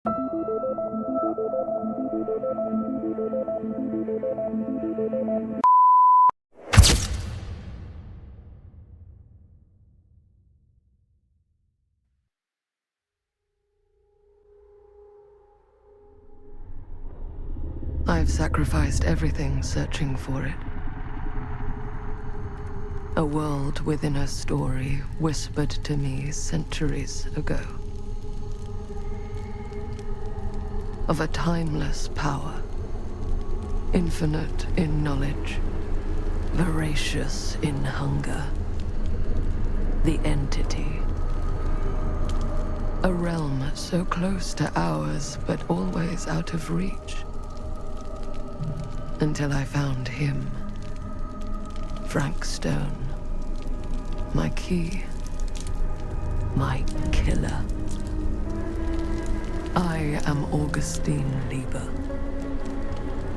I've sacrificed everything searching for it. A world within a story whispered to me centuries ago. Of a timeless power, infinite in knowledge, voracious in hunger. The entity. A realm so close to ours, but always out of reach. Until I found him. Frank Stone. My key. My killer. I am Augustine Lieber.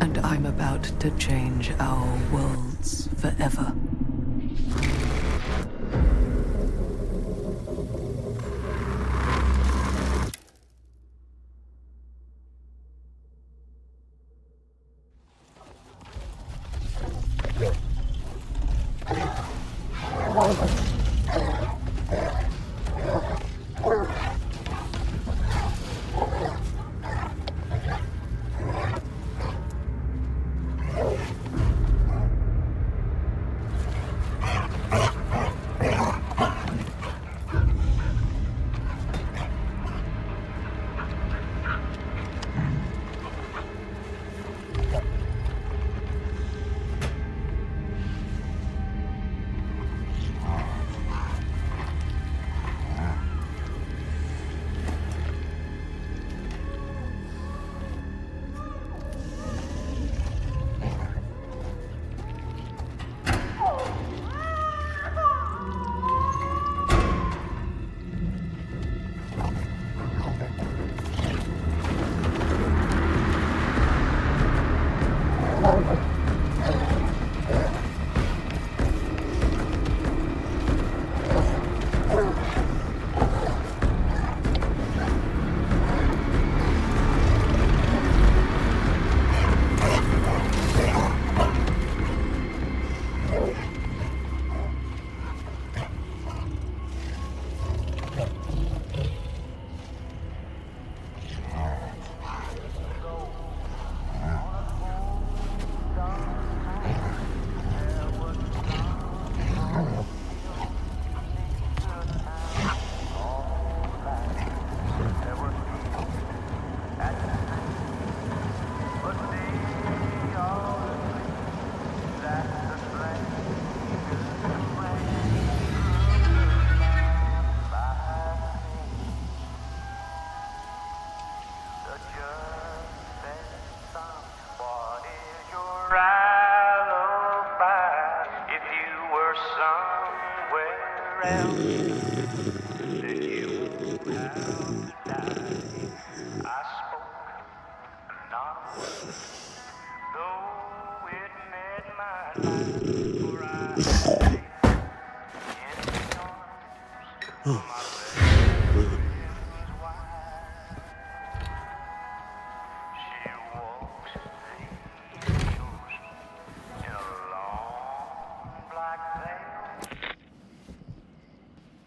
And I'm about to change our worlds forever.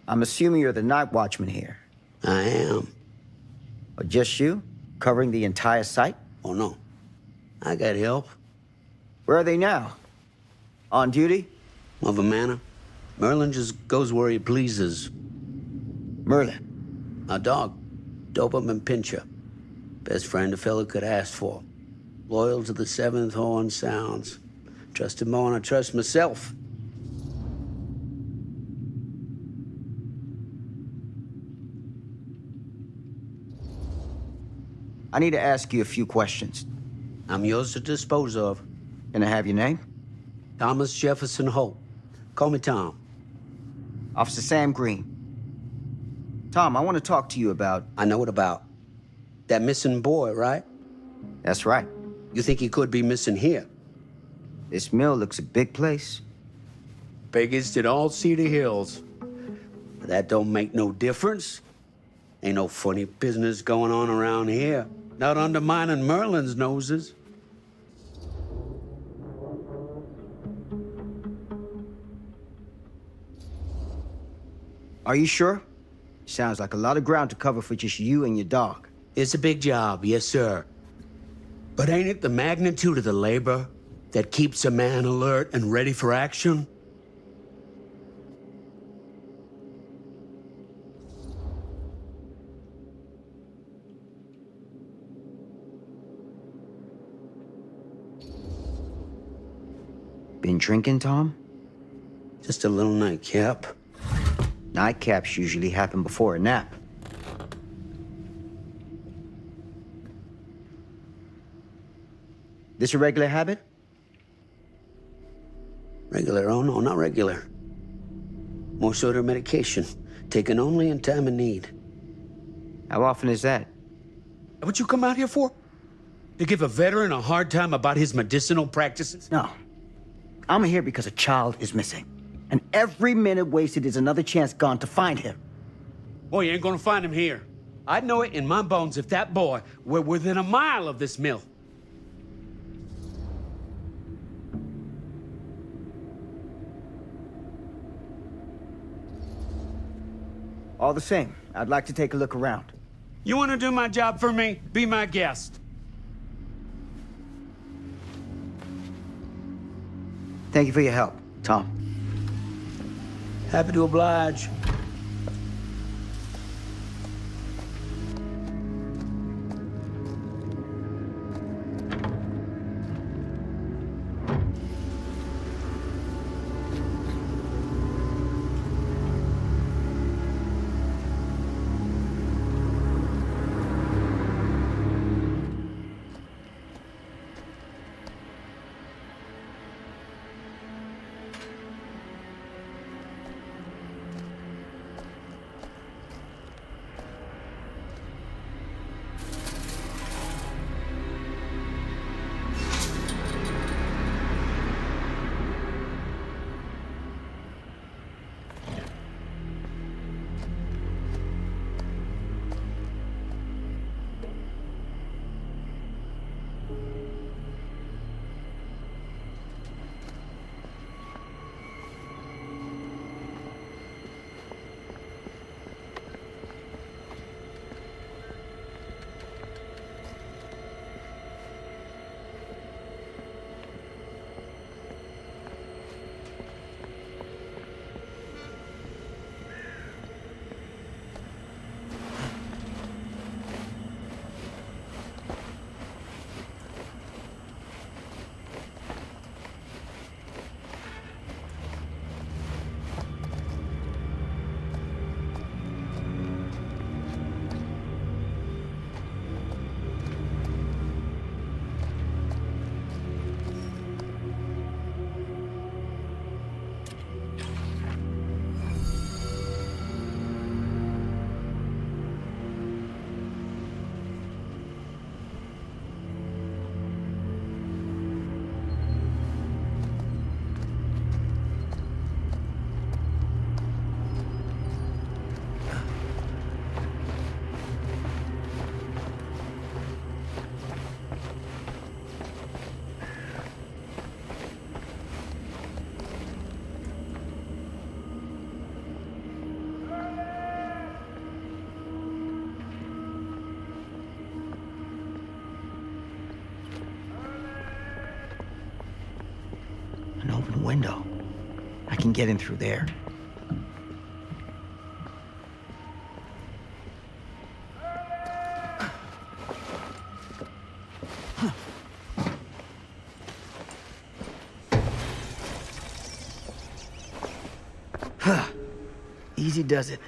I'm assuming you're the night watchman here. I am. Or just you? Covering the entire site? Oh, no. I got help. Where are they now? On duty? Of a manner. Merlin just goes where he pleases. Merlin? My dog. Doberman Pinscher. Best friend a fella could ask for. Loyal to the seventh horn sounds. Trust him more than I trust myself. I need to ask you a few questions. I'm yours to dispose of. Can I have your name? Thomas Jefferson Holt. Call me Tom. Officer Sam Green. Tom, I want to talk to you about... I know what about. That missing boy, right? That's right. You think he could be missing here? This mill looks a big place. Biggest in all Cedar Hills. But that don't make no difference. Ain't no funny business going on around here. Not undermining Merlin's noses. Are you sure? Sounds like a lot of ground to cover for just you and your dog. It's a big job, yes, sir. But ain't it the magnitude of the labor that keeps a man alert and ready for action? Been drinking, Tom? Just a little nightcap. Nightcaps usually happen before a nap. This a regular habit? Regular? Oh, no, not regular. More sort of medication, taken only in time of need. How often is that? What you come out here for? To give a veteran a hard time about his medicinal practices? No. I'm here because a child is missing. And every minute wasted is another chance gone to find him. Boy, you ain't gonna find him here. I'd know it in my bones if that boy were within a mile of this mill. All the same, I'd like to take a look around. You wanna do my job for me? Be my guest. Thank you for your help, Tom. Happy to oblige. An open window. I can get in through there. Easy does it.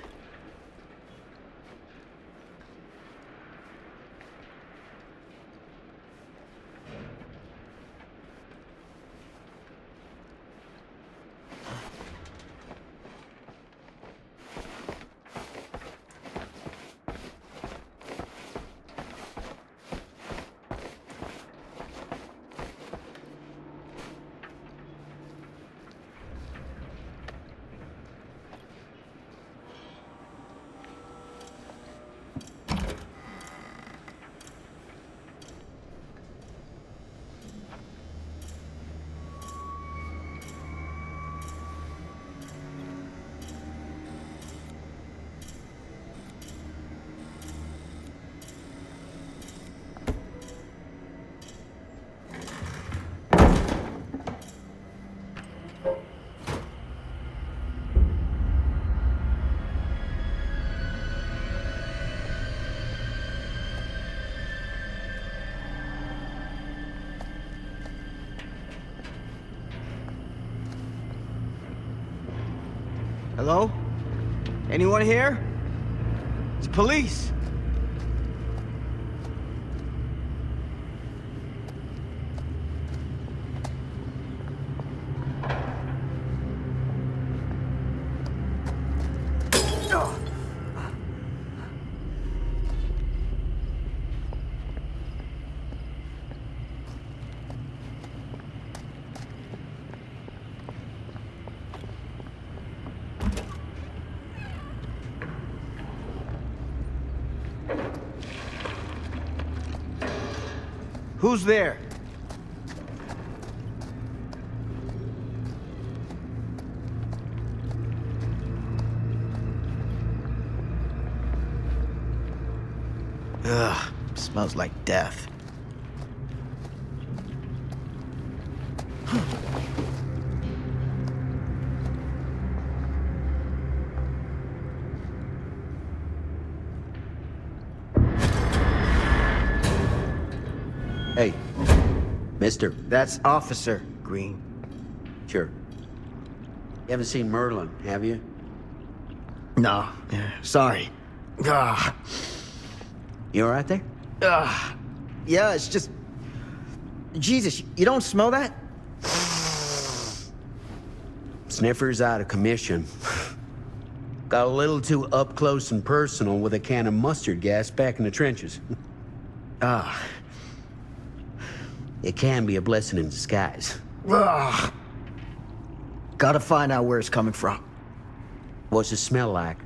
Hello? Anyone here? It's police. Who's there? Ugh, smells like death. Hey, mister. That's Officer Green. Sure. You haven't seen Merlin, have you? No, sorry. Ah. You all right there? Yeah, it's just... Jesus, you don't smell that? Sniffer's out of commission. Got a little too up close and personal with a can of mustard gas back in the trenches. Ah. It can be a blessing in disguise. Ugh. Gotta find out where it's coming from. What's it smell like?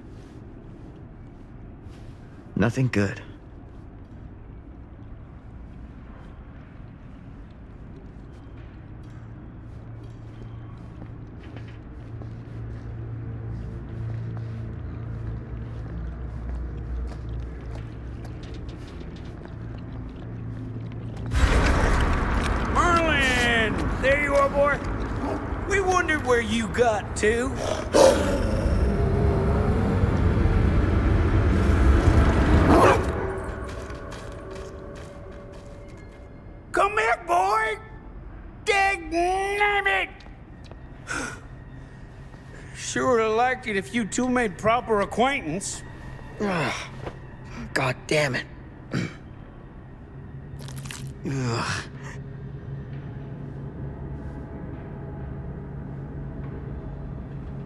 Nothing good. Merlin! There you are, boy. We wondered where you got to. Come here, boy! Dang it! Sure would have liked it if you two made proper acquaintance. Ugh. God damn it. Ugh.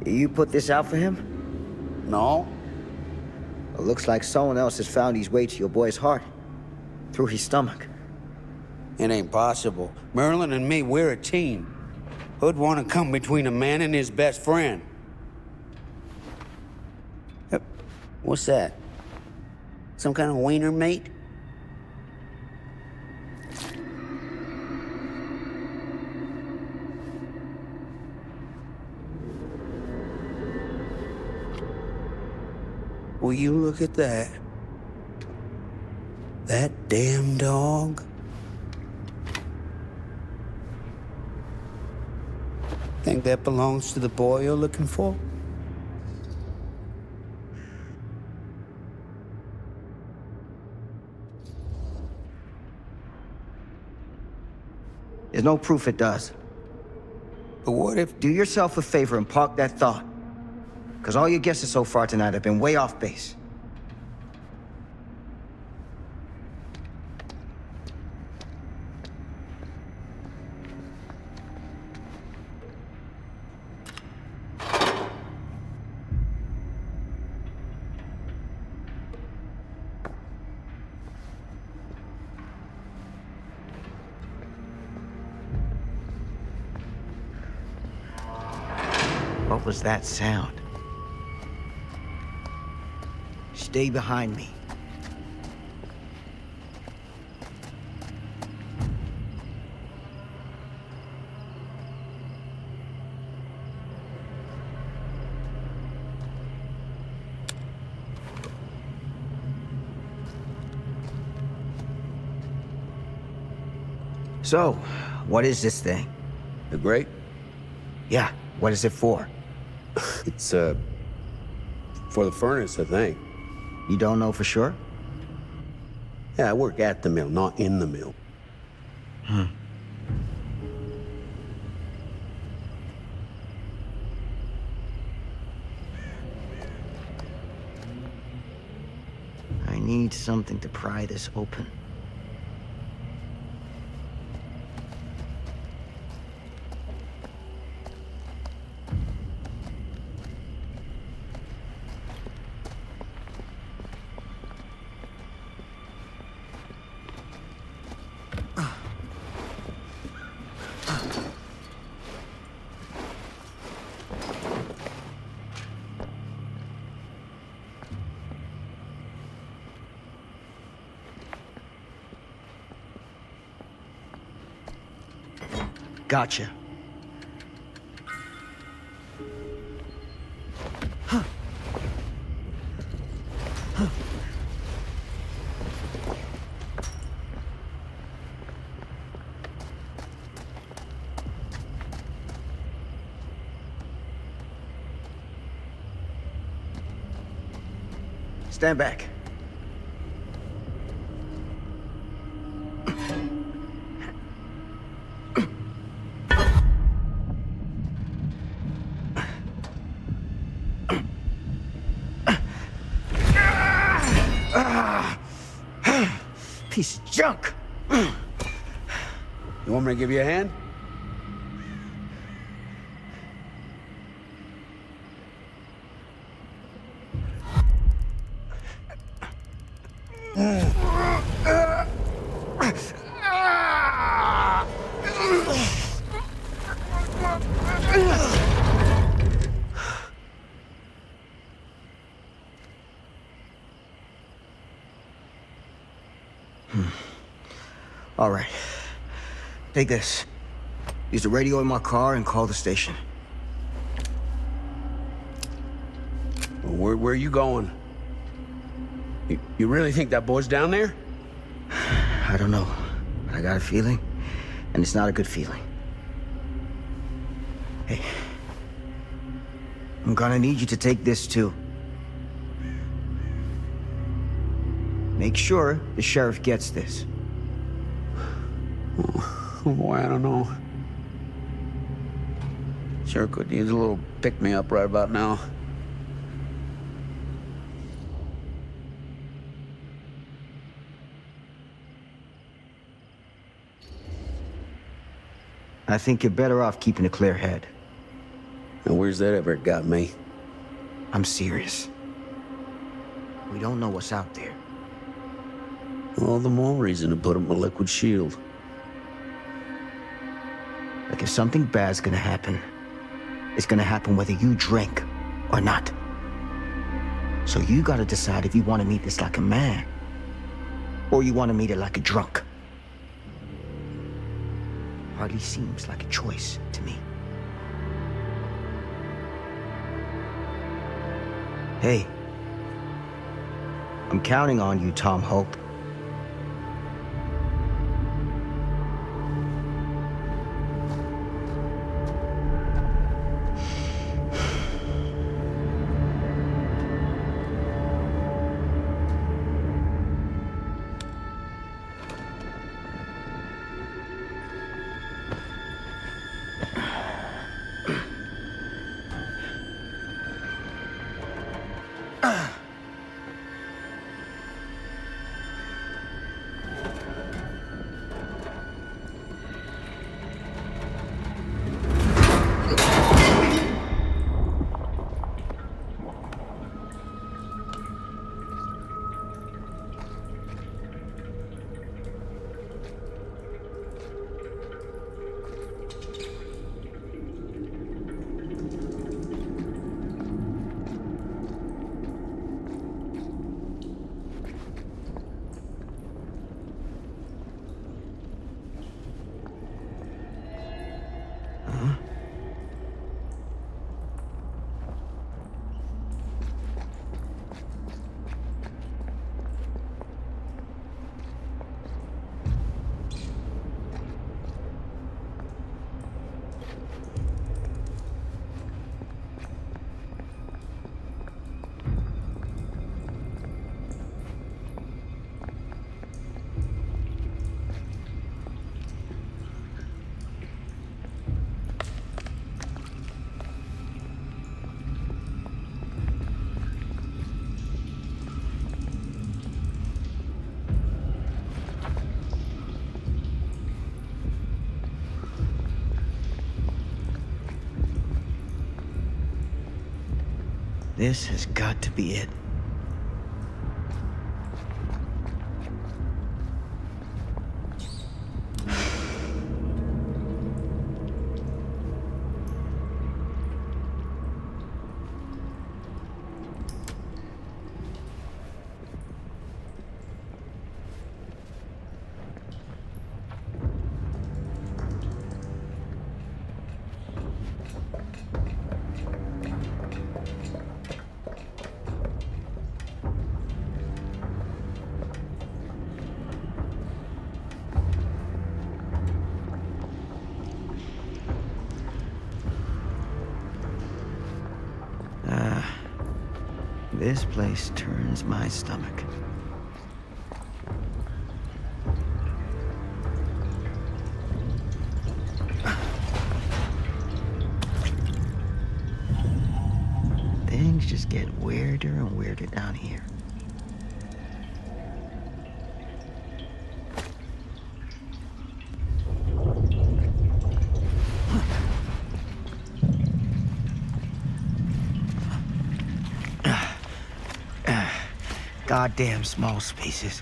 You put this out for him? No. It looks like someone else has found his way to your boy's heart. Through his stomach. It ain't possible. Merlin and me, we're a team. Who'd want to come between a man and his best friend? What's that? Some kind of wiener mate? Will you look at that? That damn dog? Think that belongs to the boy you're looking for? There's no proof it does. But what if... Do yourself a favor and park that thought. Because all your guesses so far tonight have been way off base. What was that sound? Stay behind me. So, what is this thing? The grate? Yeah, what is it for? It's, for the furnace, I think. You don't know for sure? Yeah, I work at the mill, not in the mill. something to pry this open. Gotcha. Stand back. Piece of junk. You want me to give you a hand? All right. Take this. Use the radio in my car and call the station. Where are you going? You really think that boy's down there? I don't know. But I got a feeling, and it's not a good feeling. Hey. I'm gonna need you to take this too. Make sure the sheriff gets this. Oh boy, I don't know. Sure could use a little pick-me-up right about now. I think you're better off keeping a clear head. And where's that ever got me? I'm serious. We don't know what's out there. All the more reason to put up a liquid shield. Like if something bad's gonna happen, it's gonna happen whether you drink or not. So you gotta decide if you wanna meet this like a man, or you wanna meet it like a drunk. Hardly seems like a choice to me. Hey, I'm counting on you, Tom Hope. This has got to be it. This place turns my stomach. Things just get weirder and weirder down here. Goddamn small spaces.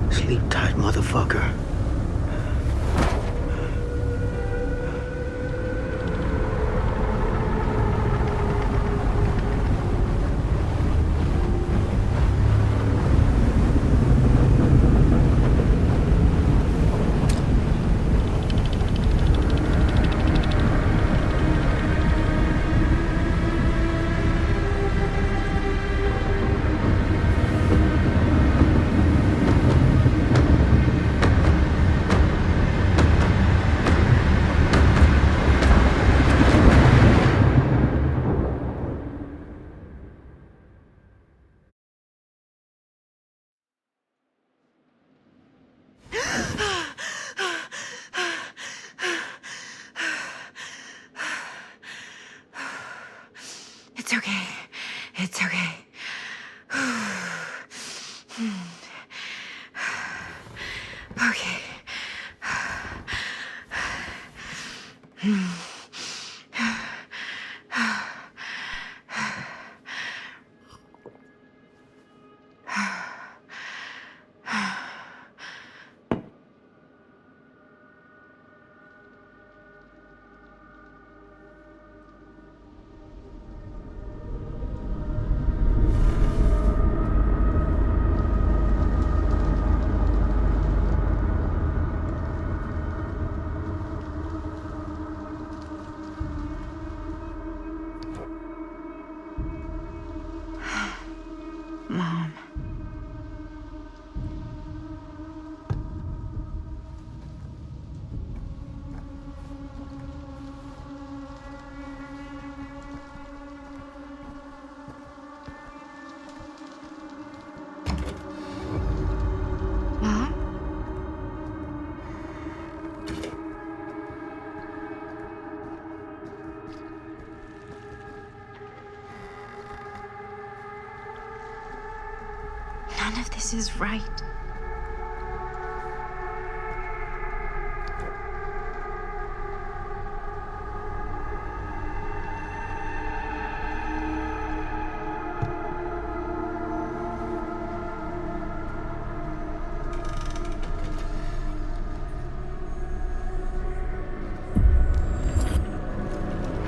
Sleep tight, motherfucker. It's okay. It's okay. Okay. Mom. Mom? None of this is right.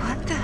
What the?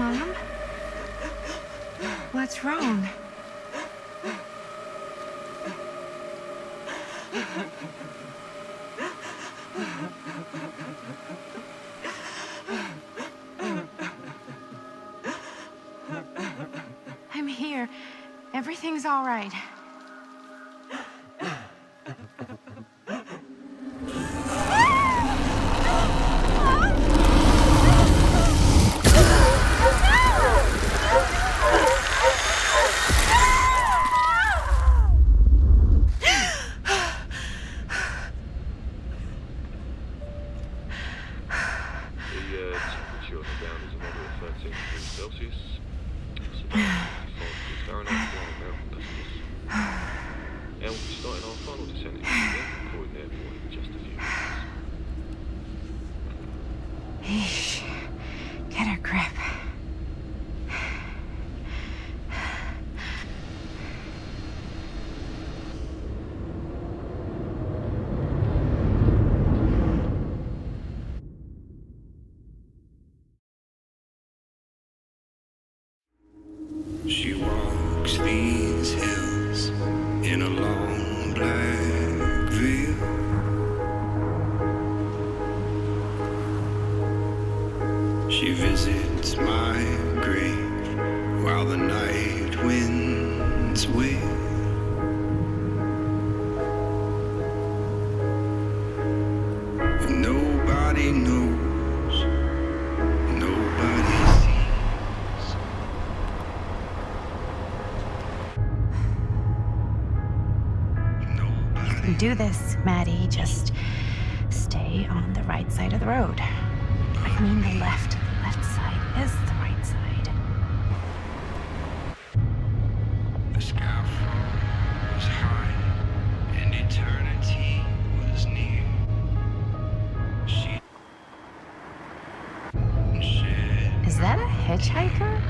Mom? What's wrong? I'm here. Everything's all right. Temperature on the ground is a moderate 13 degrees Celsius. It's about 55 degrees Fahrenheit for our American listeners. And we'll be starting our final descent into the recording airport in just a few minutes. Eesh. Get a grip. She walks these hills in a long black veil. She visits my grave while the night winds wail. And nobody knows, nobody sees. You can do this, Maddie. Just stay on the right side of the road. I mean the left. The left side is the right side. The skyfall was high and eternity was near. She shed. Is that a hitchhiker?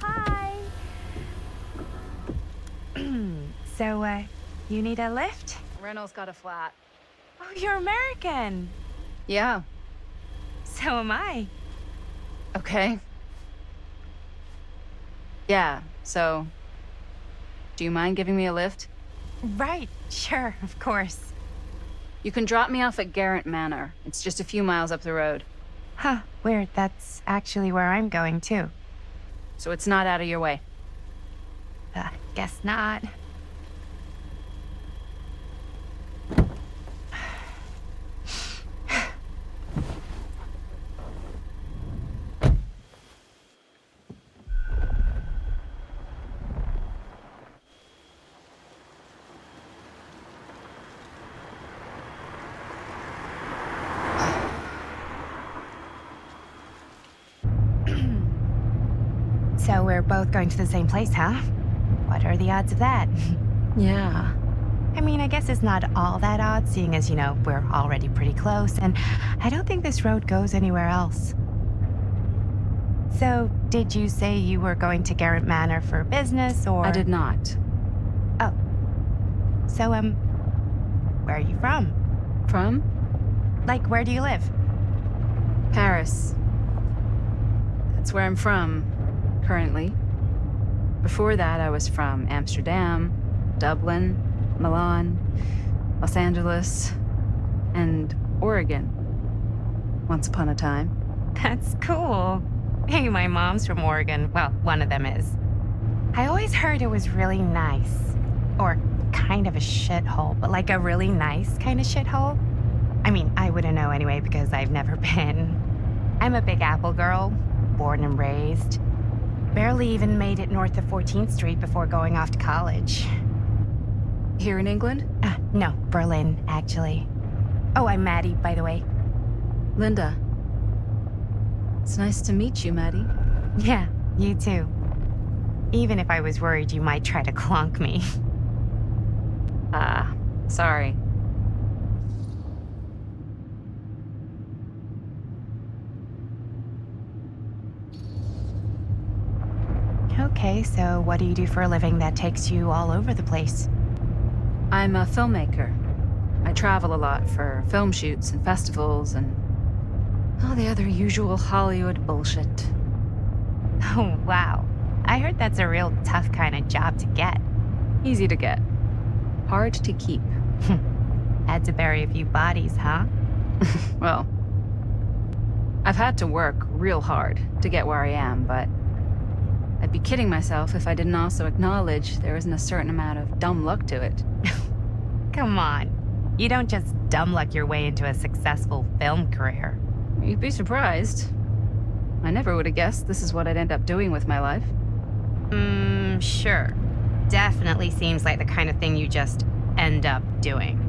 Hi. So, you need a lift? Reynolds got a flat. Oh, you're American. Yeah. So am I. Okay. Yeah, so... Do you mind giving me a lift? Right, sure, of course. You can drop me off at Garrett Manor. It's just a few miles up the road. Huh, weird. That's actually where I'm going, too. So it's not out of your way. Guess not. So we're both going to the same place, huh? What are the odds of that? Yeah. I mean, I guess it's not all that odd, seeing as, we're already pretty close, and I don't think this road goes anywhere else. So, did you say you were going to Garrett Manor for business, or...? I did not. Oh. So, where are you from? From? Like, where do you live? Paris. That's where I'm from, currently. Before that, I was from Amsterdam, Dublin, Milan, Los Angeles, and Oregon. Once upon a time. That's cool. Hey, my mom's from Oregon. Well, one of them is. I always heard it was really nice. Or kind of a shithole, but like a really nice kind of shithole. I mean, I wouldn't know anyway because I've never been. I'm a Big Apple girl, born and raised. Barely even made it north of 14th Street before going off to college. Here in England? No, Berlin, actually. Oh, I'm Maddie, by the way. Linda. It's nice to meet you, Maddie. Yeah, you too. Even if I was worried you might try to clonk me. Sorry. Okay, so what do you do for a living that takes you all over the place? I'm a filmmaker. I travel a lot for film shoots and festivals and all the other usual Hollywood bullshit. Oh, wow. I heard that's a real tough kind of job to get. Easy to get. Hard to keep. Had to bury a few bodies, huh? Well, I've had to work real hard to get where I am, but I'd be kidding myself if I didn't also acknowledge there isn't a certain amount of dumb luck to it. Come on. You don't just dumb luck your way into a successful film career. You'd be surprised. I never would have guessed this is what I'd end up doing with my life. Sure. Definitely seems like the kind of thing you just end up doing.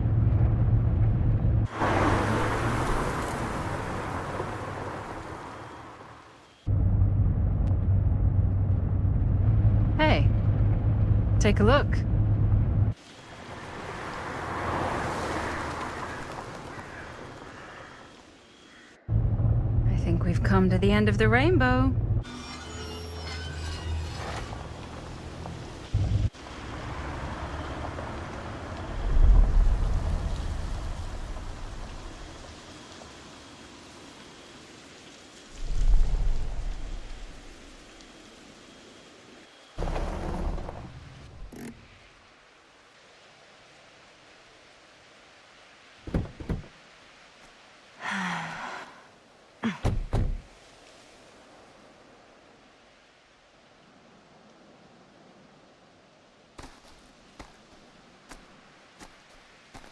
Hey, take a look. I think we've come to the end of the rainbow.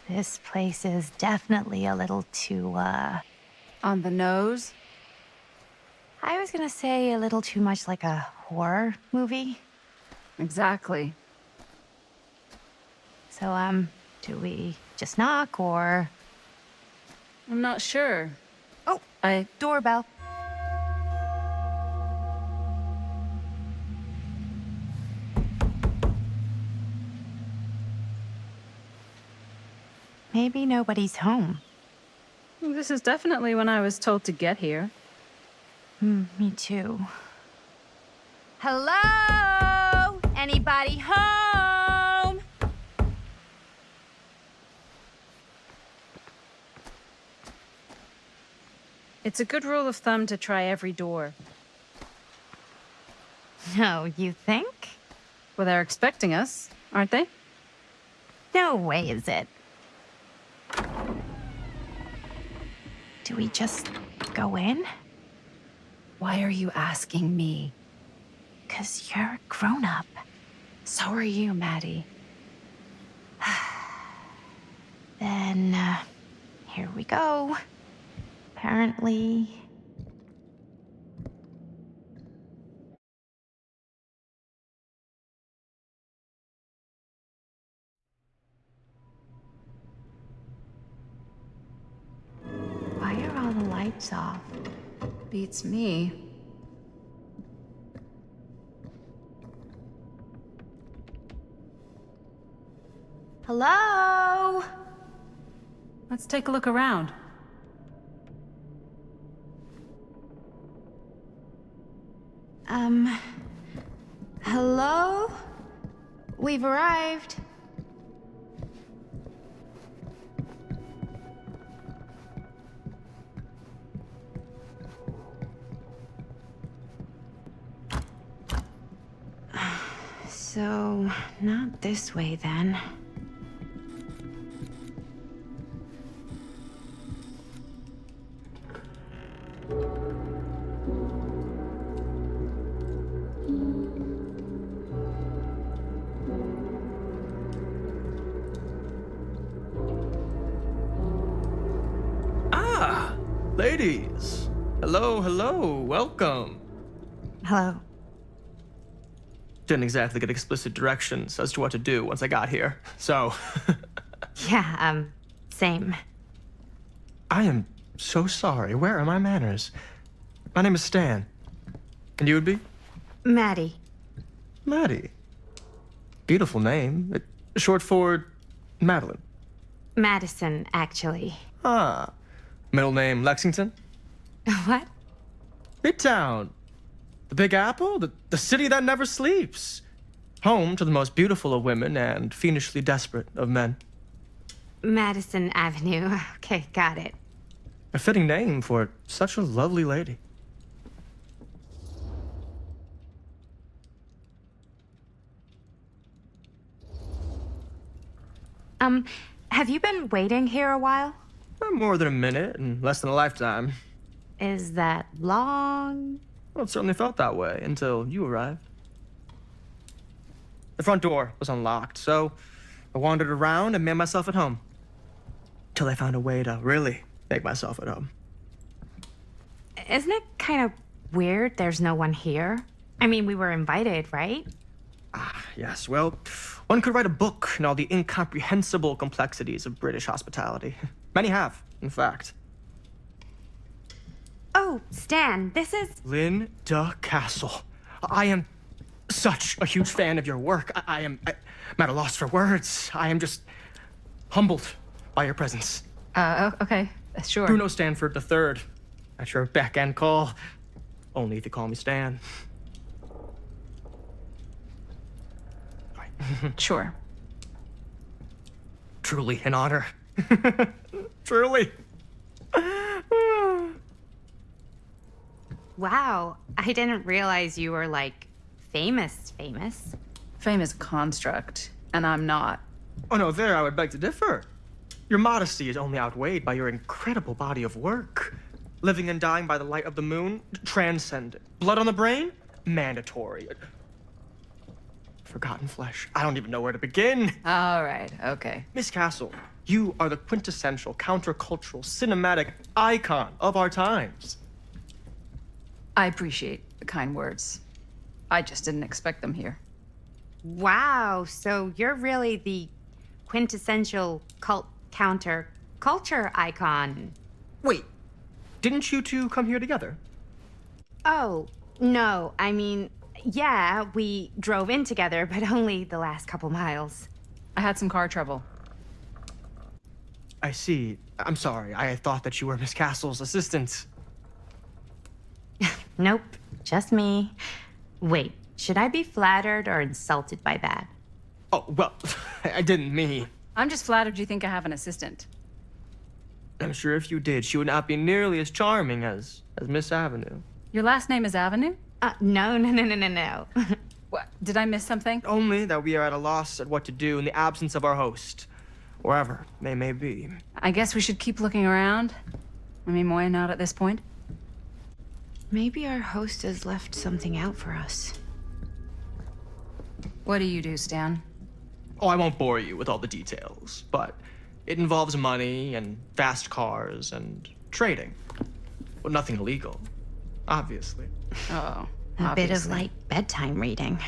This place is definitely a little too, On the nose? I was gonna say a little too much like a horror movie. Exactly. So, do we just knock or... I'm not sure. Oh, I... doorbell. Maybe nobody's home. This is definitely when I was told to get here. Me too. Hello? Anybody home? It's a good rule of thumb to try every door. No, you think? Well, they're expecting us, aren't they? No way is it. Do we just go in? Why are you asking me? 'Cause you're a grown-up. So are you, Maddie. Then, here we go. Apparently... Why are all the lights off? Beats me. Hello? Let's take a look around. Hello? We've arrived. So, not this way then. Ah, ladies. Hello, hello, welcome. Hello. Didn't exactly get explicit directions as to what to do once I got here, so. Yeah, same. I am so sorry. Where are my manners? My name is Stan. And you would be? Maddie. Maddie. Beautiful name. Short for Madeline. Madison, actually. Ah. Middle name Lexington? What? Midtown. The Big Apple? The city that never sleeps. Home to the most beautiful of women and fiendishly desperate of men. Madison Avenue. Okay, got it. A fitting name for such a lovely lady. Have you been waiting here a while? More than a minute and less than a lifetime. Is that long? Well, it certainly felt that way until you arrived. The front door was unlocked, so I wandered around and made myself at home. Till I found a way to really make myself at home. Isn't it kind of weird there's no one here? I mean, we were invited, right? Yes, well, one could write a book on all the incomprehensible complexities of British hospitality. Many have, in fact. Oh, Stan, this is... Linda Castle. I am such a huge fan of your work. I'm at a loss for words. I am just humbled by your presence. Okay, sure. Bruno Stanford III. At your beck and call. Only if you call me Stan. Sure. Truly an honor. Truly. Wow, I didn't realize you were, like, famous. Fame is a construct, and I'm not. Oh no, there I would beg to differ. Your modesty is only outweighed by your incredible body of work. Living and dying by the light of the moon, transcendent. Blood on the brain, mandatory. Forgotten flesh. I don't even know where to begin. All right, okay. Miss Castle, you are the quintessential countercultural cinematic icon of our times. I appreciate the kind words. I just didn't expect them here. Wow, so you're really the quintessential counter-culture icon. Wait, didn't you two come here together? Oh, no, I mean, yeah, we drove in together, but only the last couple miles. I had some car trouble. I see. I'm sorry. I thought that you were Miss Castle's assistant. Nope, just me. Wait, should I be flattered or insulted by that? Oh, well, I didn't mean. I'm just flattered you think I have an assistant. I'm sure if you did, she would not be nearly as charming as Miss Avenue. Your last name is Avenue? No. What? Did I miss something? Only that we are at a loss at what to do in the absence of our host, wherever they may be. I guess we should keep looking around. I mean, why not at this point? Maybe our host has left something out for us. What do you do, Stan? Oh, I won't bore you with all the details, but it involves money and fast cars and trading. Well, nothing illegal, obviously. Oh, A bit of light bedtime reading.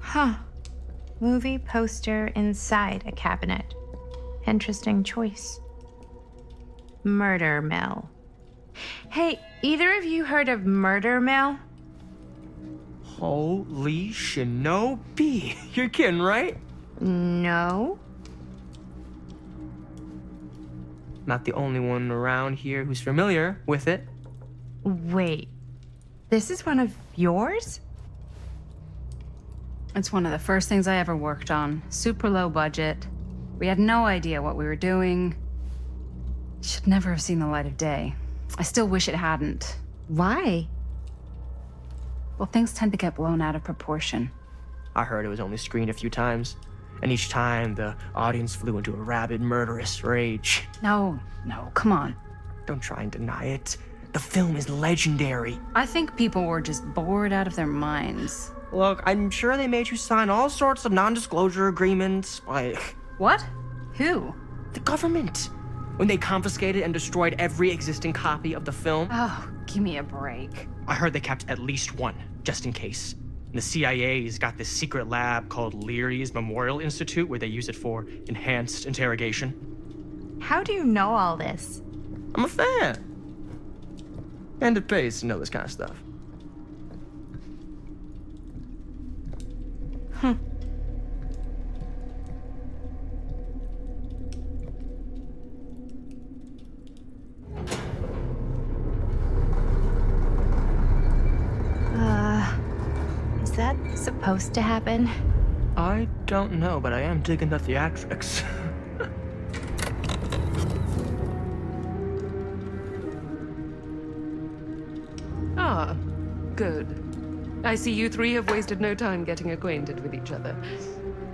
Huh. Movie poster inside a cabinet. Interesting choice. Murder Mill. Hey, either of you heard of Murder Mill? Holy shinobi. You're kidding, right? No. Not the only one around here who's familiar with it. Wait. This is one of yours? It's one of the first things I ever worked on. Super low budget. We had no idea what we were doing. Should never have seen the light of day. I still wish it hadn't. Why? Well, things tend to get blown out of proportion. I heard it was only screened a few times, and each time the audience flew into a rabid, murderous rage. No, come on. Don't try and deny it. The film is legendary. I think people were just bored out of their minds. Look, I'm sure they made you sign all sorts of non-disclosure agreements, like... What? Who? The government. When they confiscated and destroyed every existing copy of the film. Oh, give me a break. I heard they kept at least one, just in case. And the CIA's got this secret lab called Leary's Memorial Institute where they use it for enhanced interrogation. How do you know all this? I'm a fan. And it pays to know this kind of stuff. Is that supposed to happen? I don't know, but I am digging the theatrics. Ah, good. I see you three have wasted no time getting acquainted with each other.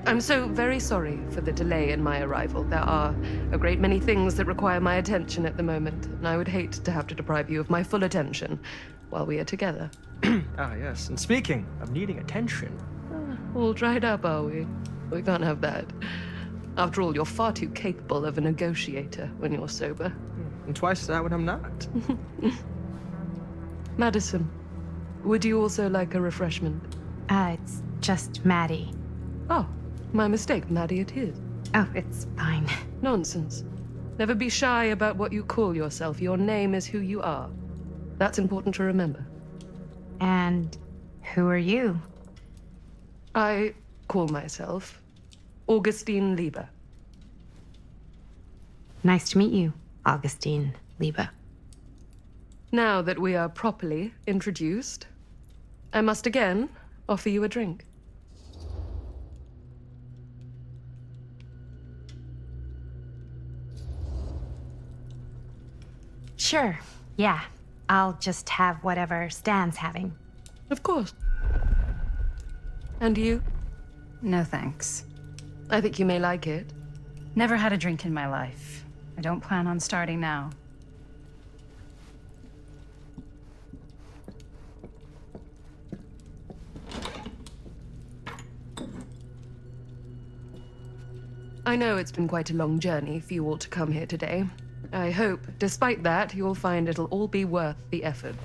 I'm so very sorry for the delay in my arrival. There are a great many things that require my attention at the moment, and I would hate to have to deprive you of my full attention while we are together. Ah, yes. And speaking of needing attention. All dried up, are we? We can't have that. After all, you're far too capable of a negotiator when you're sober. And twice that when I'm not. Madison, would you also like a refreshment? It's just Maddie. Oh, my mistake. Maddie it is. Oh, it's fine. Nonsense. Never be shy about what you call yourself. Your name is who you are. That's important to remember. And who are you? I call myself Augustine Lieber. Nice to meet you, Augustine Lieber. Now that we are properly introduced, I must again offer you a drink. Sure, yeah. I'll just have whatever Stan's having. Of course. And you? No thanks. I think you may like it. Never had a drink in my life. I don't plan on starting now. I know it's been quite a long journey for you all to come here today. I hope, despite that, you'll find it'll all be worth the effort.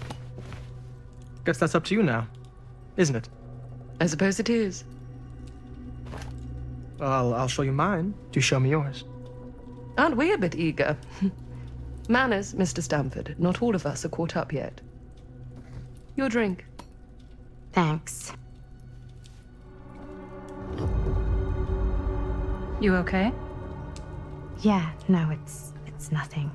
Guess that's up to you now, isn't it? I suppose it is. Well, I'll show you mine. Do show me yours. Aren't we a bit eager? Manners, Mr. Stamford. Not all of us are caught up yet. Your drink. Thanks. You okay? Yeah, no, it's nothing.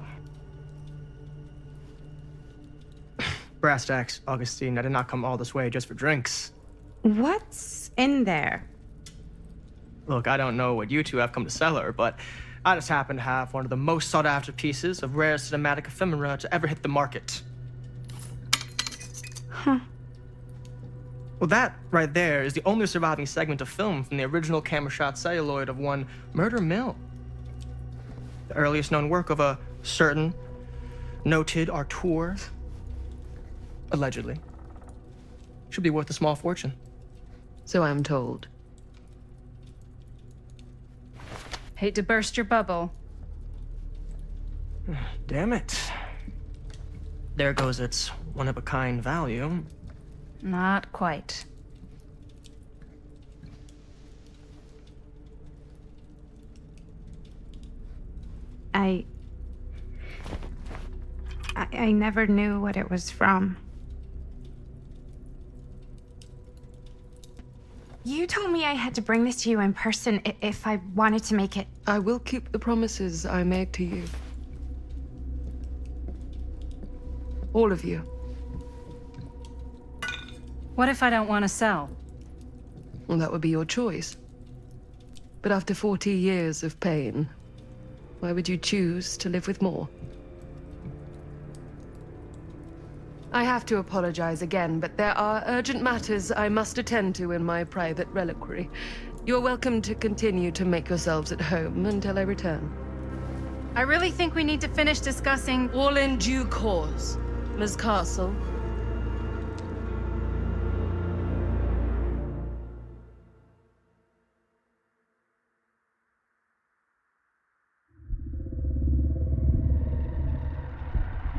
Brass tacks, Augustine. I did not come all this way just for drinks. What's in there? Look, I don't know what you two have come to cellar, but I just happen to have one of the most sought-after pieces of rare cinematic ephemera to ever hit the market. Huh. Well, that right there is the only surviving segment of film from the original camera shot celluloid of one Murder Mill. The earliest known work of a certain noted auteur, allegedly. Should be worth a small fortune. So I'm told. Hate to burst your bubble. Damn it. There goes its one-of-a-kind value. Not quite. I never knew what it was from. You told me I had to bring this to you in person if I wanted to make it. I will keep the promises I made to you. All of you. What if I don't want to sell? Well, that would be your choice. But after 40 years of pain, why would you choose to live with more? I have to apologize again, but there are urgent matters I must attend to in my private reliquary. You're welcome to continue to make yourselves at home until I return. I really think we need to finish discussing. All in due course, Ms. Castle.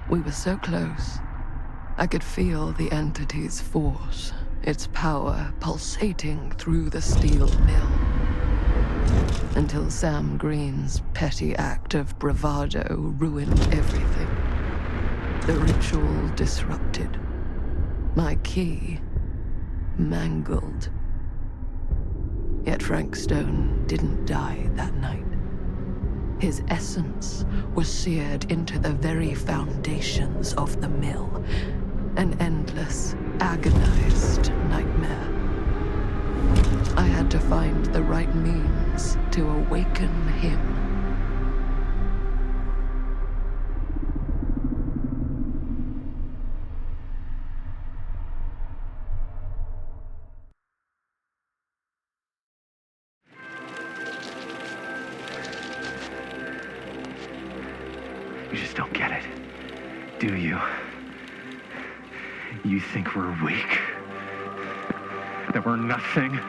We were so close. I could feel the entity's force its power pulsating through the steel mill. Until Sam Green's petty act of bravado ruined everything. The ritual disrupted. My key mangled. Yet Frank Stone didn't die that night. His essence was seared into the very foundations of the mill. An endless, agonized nightmare. I had to find the right means to awaken him. You just don't get it, do you? You think we're weak? That we're nothing?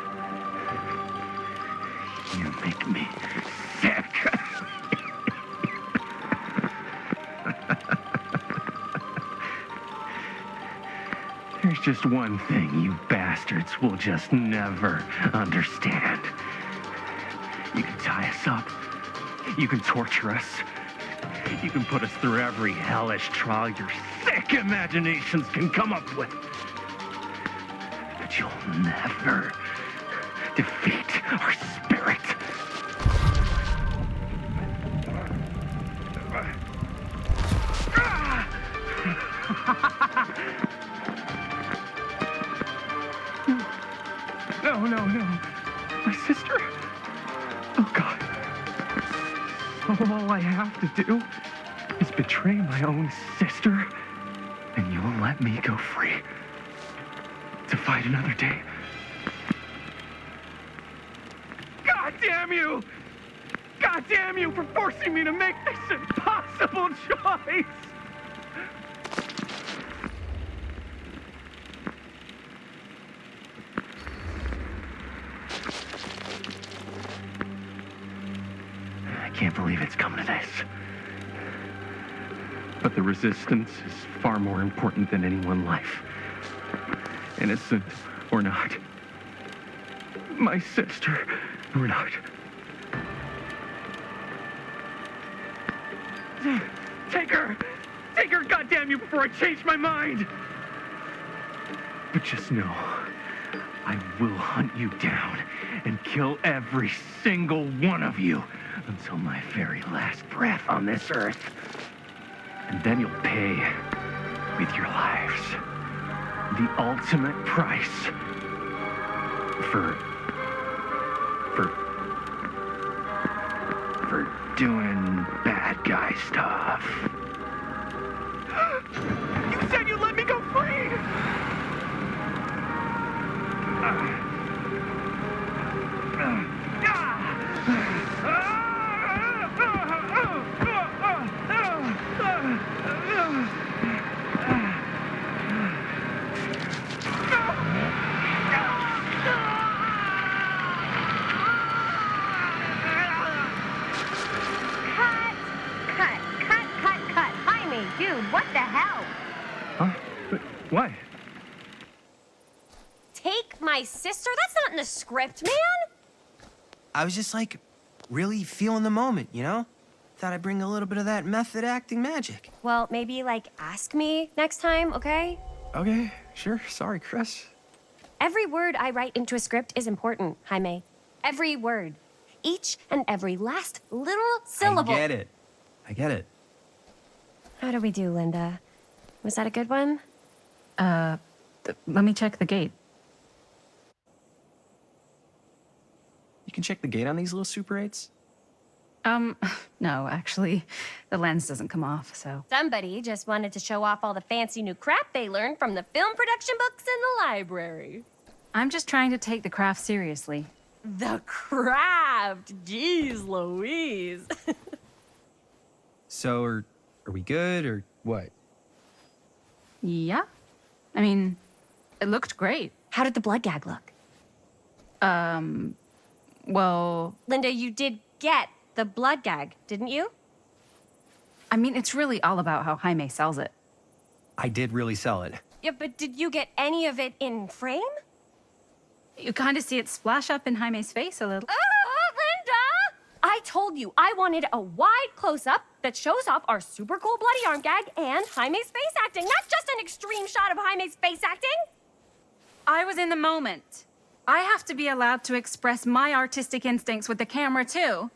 You make me sick. There's just one thing you bastards will just never understand. You can tie us up. You can torture us. You can put us through every hellish trial your sick imaginations can come up with. But you'll never defeat our spirit. No. My sister? Oh, God. All I have to do is betray my own sister, and you will let me go free to fight another day. God damn you! God damn you for forcing me to make this impossible choice! I can't believe it's coming to this. But the resistance is far more important than any one life. Innocent or not. My sister or not. Take her! Take her, goddamn you, before I change my mind! But just know, I will hunt you down and kill every single one of you until my very last breath on this earth. And then you'll pay with your lives. The ultimate price for doing bad guy stuff. You said you'd let me go free! Cut. Jaime, dude, what the hell? Huh? What? Take my sister? That's not in the script, man! I was just like, really feeling the moment, you know? Thought I'd bring a little bit of that method acting magic. Well, maybe, like, ask me next time, okay? Okay, sure. Sorry, Chris. Every word I write into a script is important, Jaime. Every word. Each and every last little syllable. I get it. How do we do, Linda? Was that a good one? Let me check the gate. You can check the gate on these little Super 8s? No, actually, the lens doesn't come off, so. Somebody just wanted to show off all the fancy new crap they learned from the film production books in the library. I'm just trying to take the craft seriously. The craft! Jeez Louise. So, are we good, or what? Yeah. I mean, it looked great. How did the blood gag look? Well, Linda, you did get the blood gag, didn't you? I mean, it's really all about how Jaime sells it. I did really sell it. Yeah, but did you get any of it in frame? You kind of see it splash up in Jaime's face a little. Linda! I told you I wanted a wide close-up that shows off our super cool bloody arm gag and Jaime's face acting, not just an extreme shot of Jaime's face acting. I was in the moment. I have to be allowed to express my artistic instincts with the camera, too.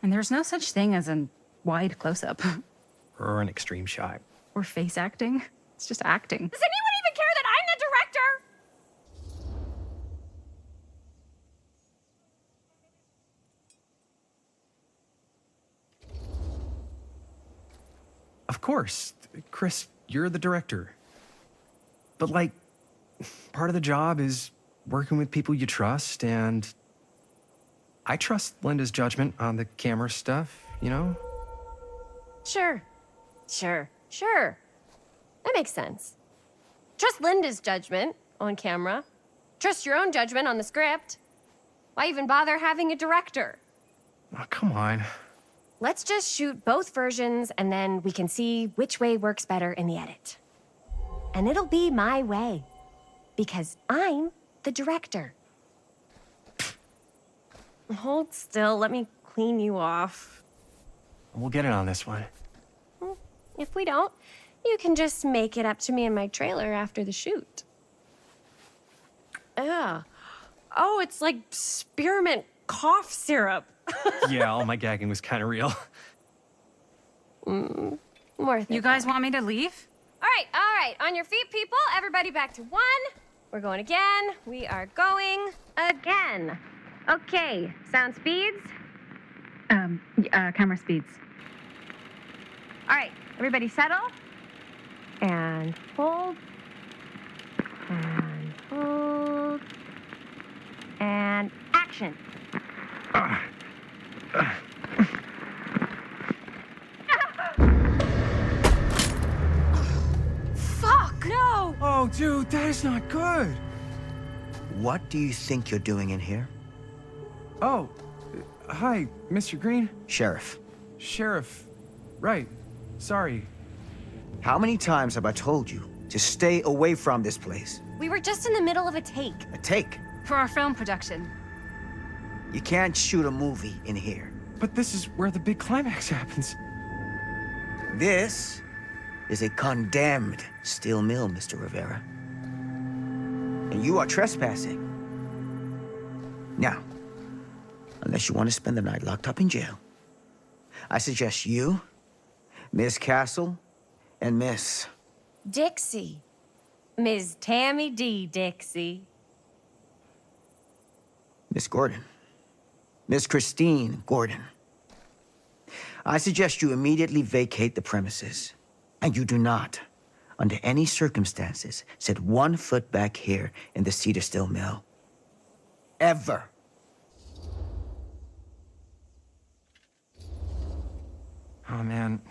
And there's no such thing as a wide close-up. Or an extreme shot. Or face acting. It's just acting. Does anyone even care that I'm the director? Of course. Chris, you're the director. But, like, part of the job is working with people you trust, and I trust Linda's judgment on the camera stuff, you know? Sure. That makes sense. Trust Linda's judgment on camera. Trust your own judgment on the script. Why even bother having a director? Oh, come on. Let's just shoot both versions and then we can see which way works better in the edit. And it'll be my way. Because I'm the director. Hold still, let me clean you off. We'll get it on this one. If we don't, you can just make it up to me in my trailer after the shoot. Ugh. Oh, it's like spearmint cough syrup. Yeah, all my gagging was kind of real. Worth it. You guys want me to leave? All right. On your feet, people. Everybody back to 1. We're going again. We are going again. Okay, sound speeds. Camera speeds. All right, everybody settle. And hold. And hold. And action. Fuck! No! Oh, dude, that is not good. What do you think you're doing in here? Oh, hi, Mr. Green. Sheriff. Sheriff. Right. Sorry. How many times have I told you to stay away from this place? We were just in the middle of a take. A take. For our film production. You can't shoot a movie in here. But this is where the big climax happens. This is a condemned steel mill, Mr. Rivera. And you are trespassing. Now, unless you want to spend the night locked up in jail, I suggest you, Miss Castle, and Miss... Dixie. Ms. Tammy D. Dixie. Miss Gordon. Miss Christine Gordon. I suggest you immediately vacate the premises. And you do not, under any circumstances, set 1 foot back here in the Cedar Steel Mill. Ever. Oh, man.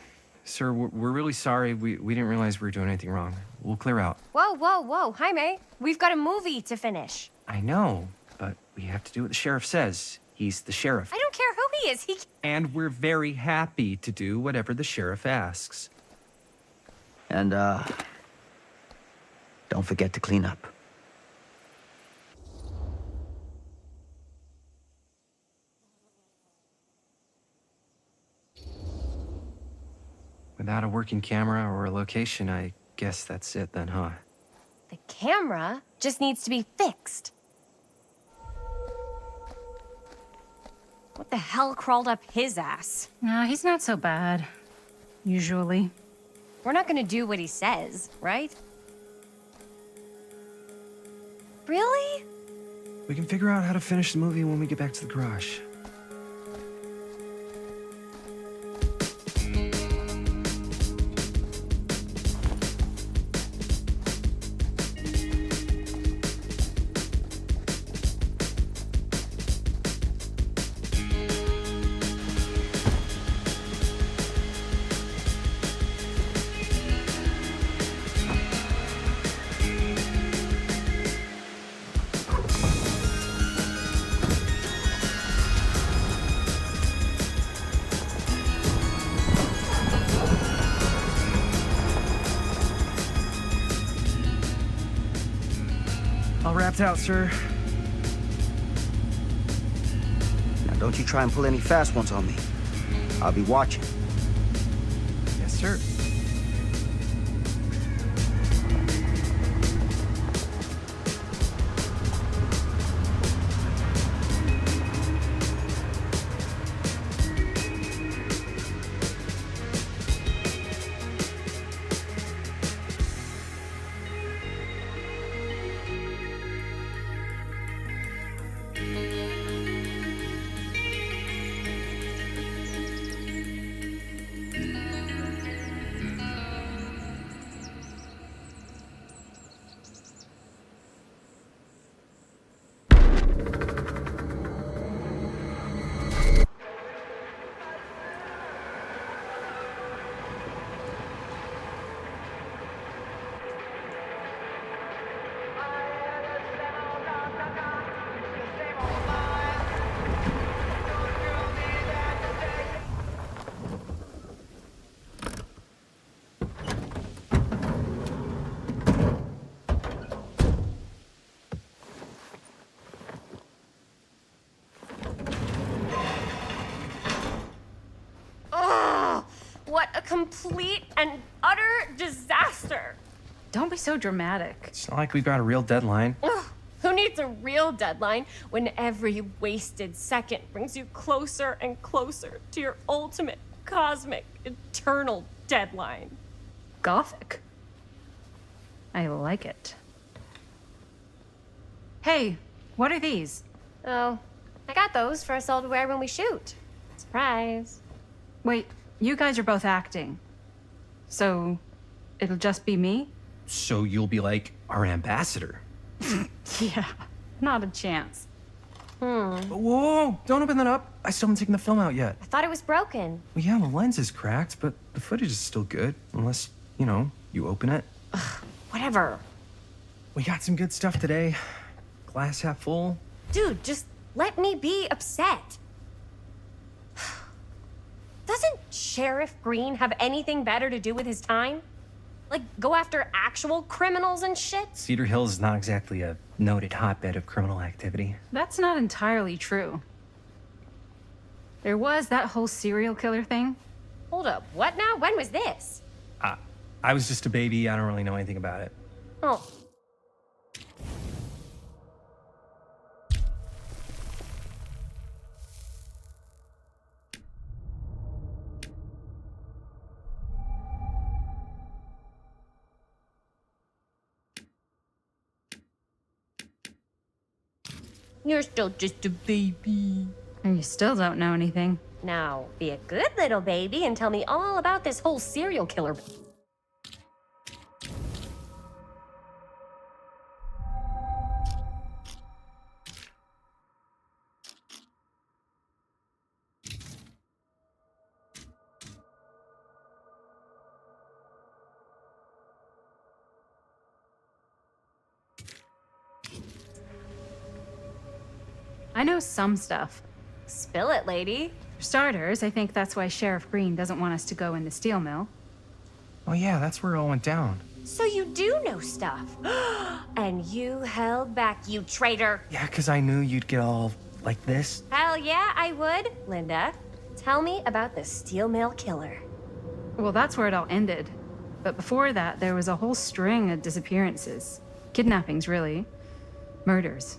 Sir, we're really sorry. We didn't realize we were doing anything wrong. We'll clear out. Whoa. Jaime, we've got a movie to finish. I know, but we have to do what the sheriff says. He's the sheriff. I don't care who he is. And we're very happy to do whatever the sheriff asks. And, don't forget to clean up. Without a working camera or a location, I guess that's it then, huh? The camera just needs to be fixed. What the hell crawled up his ass? No, he's not so bad. Usually. We're not gonna do what he says, right? Really? We can figure out how to finish the movie when we get back to the garage. All wrapped out, sir. Now, don't you try and pull any fast ones on me. I'll be watching. Yes, sir. What a complete and utter disaster! Don't be so dramatic. It's not like we've got a real deadline. Ugh, who needs a real deadline when every wasted second brings you closer and closer to your ultimate, cosmic, eternal deadline? Gothic. I like it. Hey, what are these? Oh, I got those for us all to wear when we shoot. Surprise. Wait, you guys are both acting. So, it'll just be me? So you'll be like our ambassador. Yeah, not a chance. Whoa, don't open that up. I still haven't taken the film out yet. I thought it was broken. Well, yeah, the lens is cracked, but the footage is still good. Unless, you open it. Whatever. We got some good stuff today. Glass half full. Dude, just let me be upset. Doesn't Sheriff Green have anything better to do with his time? Like, go after actual criminals and shit? Cedar Hills is not exactly a noted hotbed of criminal activity. That's not entirely true. There was that whole serial killer thing. Hold up, what now? When was this? I was just a baby. I don't really know anything about it. Oh. You're still just a baby. And you still don't know anything. Now, be a good little baby and tell me all about this whole serial killer. I know some stuff. Spill it, lady. For starters, I think that's why Sheriff Green doesn't want us to go in the steel mill. Oh yeah, that's where it all went down. So you do know stuff. And you held back, you traitor. Yeah, because I knew you'd get all like this. Hell yeah, I would. Linda, tell me about the steel mill killer. Well, that's where it all ended. But before that, there was a whole string of disappearances. Kidnappings, really. Murders.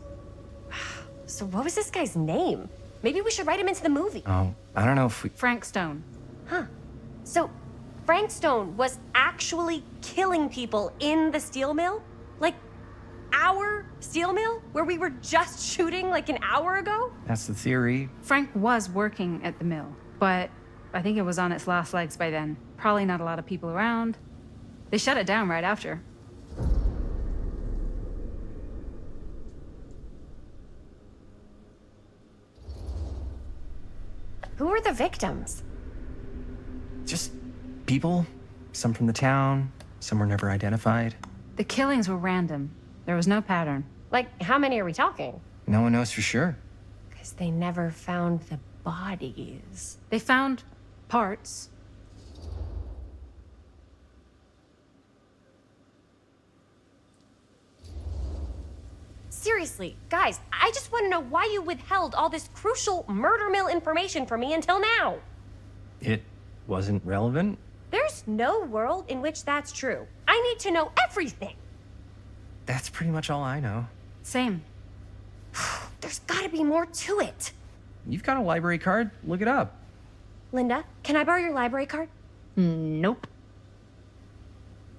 So what was this guy's name? Maybe we should write him into the movie. Oh, I don't know if we... Frank Stone. Huh. So Frank Stone was actually killing people in the steel mill? Like, our steel mill? Where we were just shooting like an hour ago? That's the theory. Frank was working at the mill, but I think it was on its last legs by then. Probably not a lot of people around. They shut it down right after. Who were the victims? Just people. Some from the town. Some were never identified. The killings were random. There was no pattern. Like, how many are we talking? No one knows for sure. Because they never found the bodies. They found parts. seriously, guys, I just want to know why you withheld all this crucial murder mill information from me until now. It wasn't relevant? There's no world in which that's true. I need to know everything. That's pretty much all I know. Same. There's gotta be more to it. You've got a library card. Look it up. Linda, can I borrow your library card? Nope.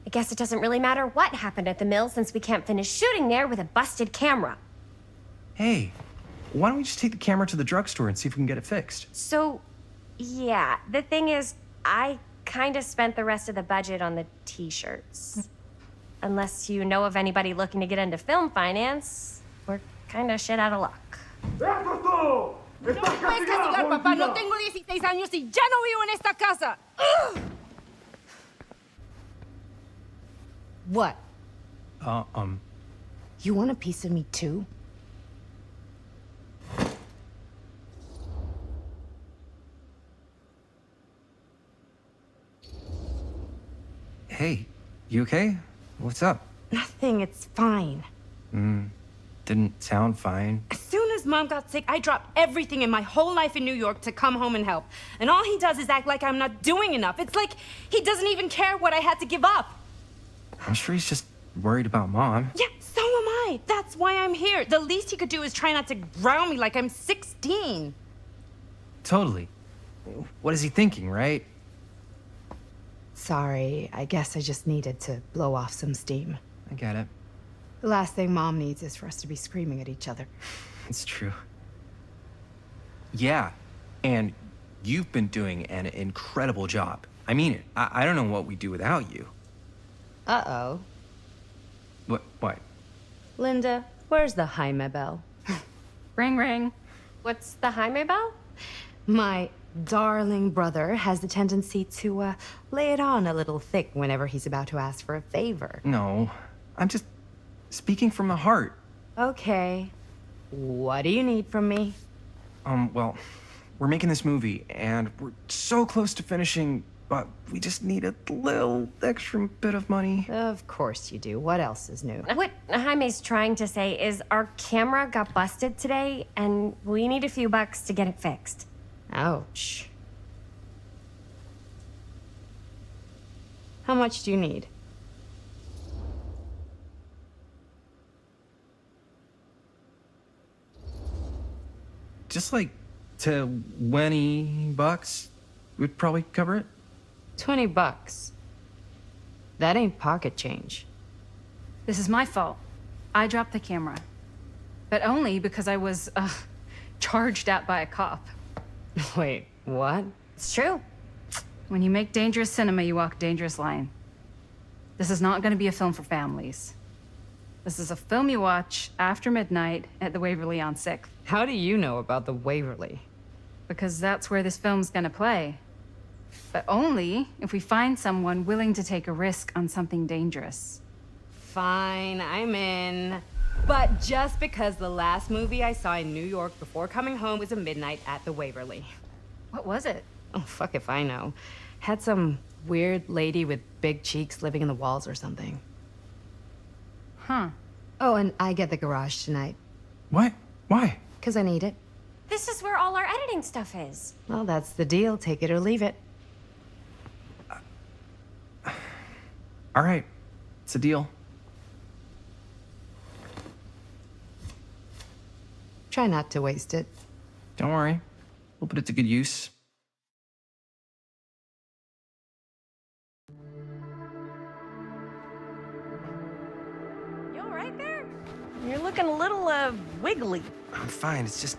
I guess it doesn't really matter what happened at the mill since we can't finish shooting there with a busted camera. Hey, why don't we just take the camera to the drugstore and see if we can get it fixed? So, yeah, the thing is, I kind of spent the rest of the budget on the t-shirts. Unless you know of anybody looking to get into film finance, we're kind of shit out of luck. No me puedes castigar, papá. No tengo 16 años y ya no vivo en esta casa. What? You want a piece of me too? Hey, you okay? What's up? Nothing, it's fine. Didn't sound fine. As soon as Mom got sick, I dropped everything in my whole life in New York to come home and help. And all he does is act like I'm not doing enough. It's like he doesn't even care what I had to give up. I'm sure he's just worried about Mom. Yeah, so am I. That's why I'm here. The least he could do is try not to ground me like I'm 16. Totally. What is he thinking, right? Sorry, I guess I just needed to blow off some steam. I get it. The last thing Mom needs is for us to be screaming at each other. It's true. Yeah, and you've been doing an incredible job. I mean it. I don't know what we'd do without you. Uh-oh. What? Linda, where's the Jaime bell? Ring, ring. What's the Jaime bell? My darling brother has the tendency to lay it on a little thick whenever he's about to ask for a favor. No, I'm just speaking from the heart. Okay. What do you need from me? Well, we're making this movie, and we're so close to finishing, but we just need a little extra bit of money. Of course you do. What else is new? What Jaime's trying to say is our camera got busted today, and we need a few bucks to get it fixed. Ouch. How much do you need? Just like $20 would probably cover it. $20. That ain't pocket change. This is my fault. I dropped the camera. But only because I was, charged at by a cop. Wait, what? It's true. When you make dangerous cinema, you walk a dangerous line. This is not going to be a film for families. This is a film you watch after midnight at the Waverly on 6th. How do you know about the Waverly? Because that's where this film's gonna play. But only if we find someone willing to take a risk on something dangerous. Fine, I'm in. But just because the last movie I saw in New York before coming home was a midnight at the Waverly. What was it? Oh, fuck if I know. Had some weird lady with big cheeks living in the walls or something. Huh. Oh, and I get the garage tonight. What? Why? Because I need it. This is where all our editing stuff is. Well, that's the deal. Take it or leave it. All right, it's a deal. Try not to waste it. Don't worry, we'll put it to good use. You all right there? You're looking a little, wiggly. I'm fine, it's just,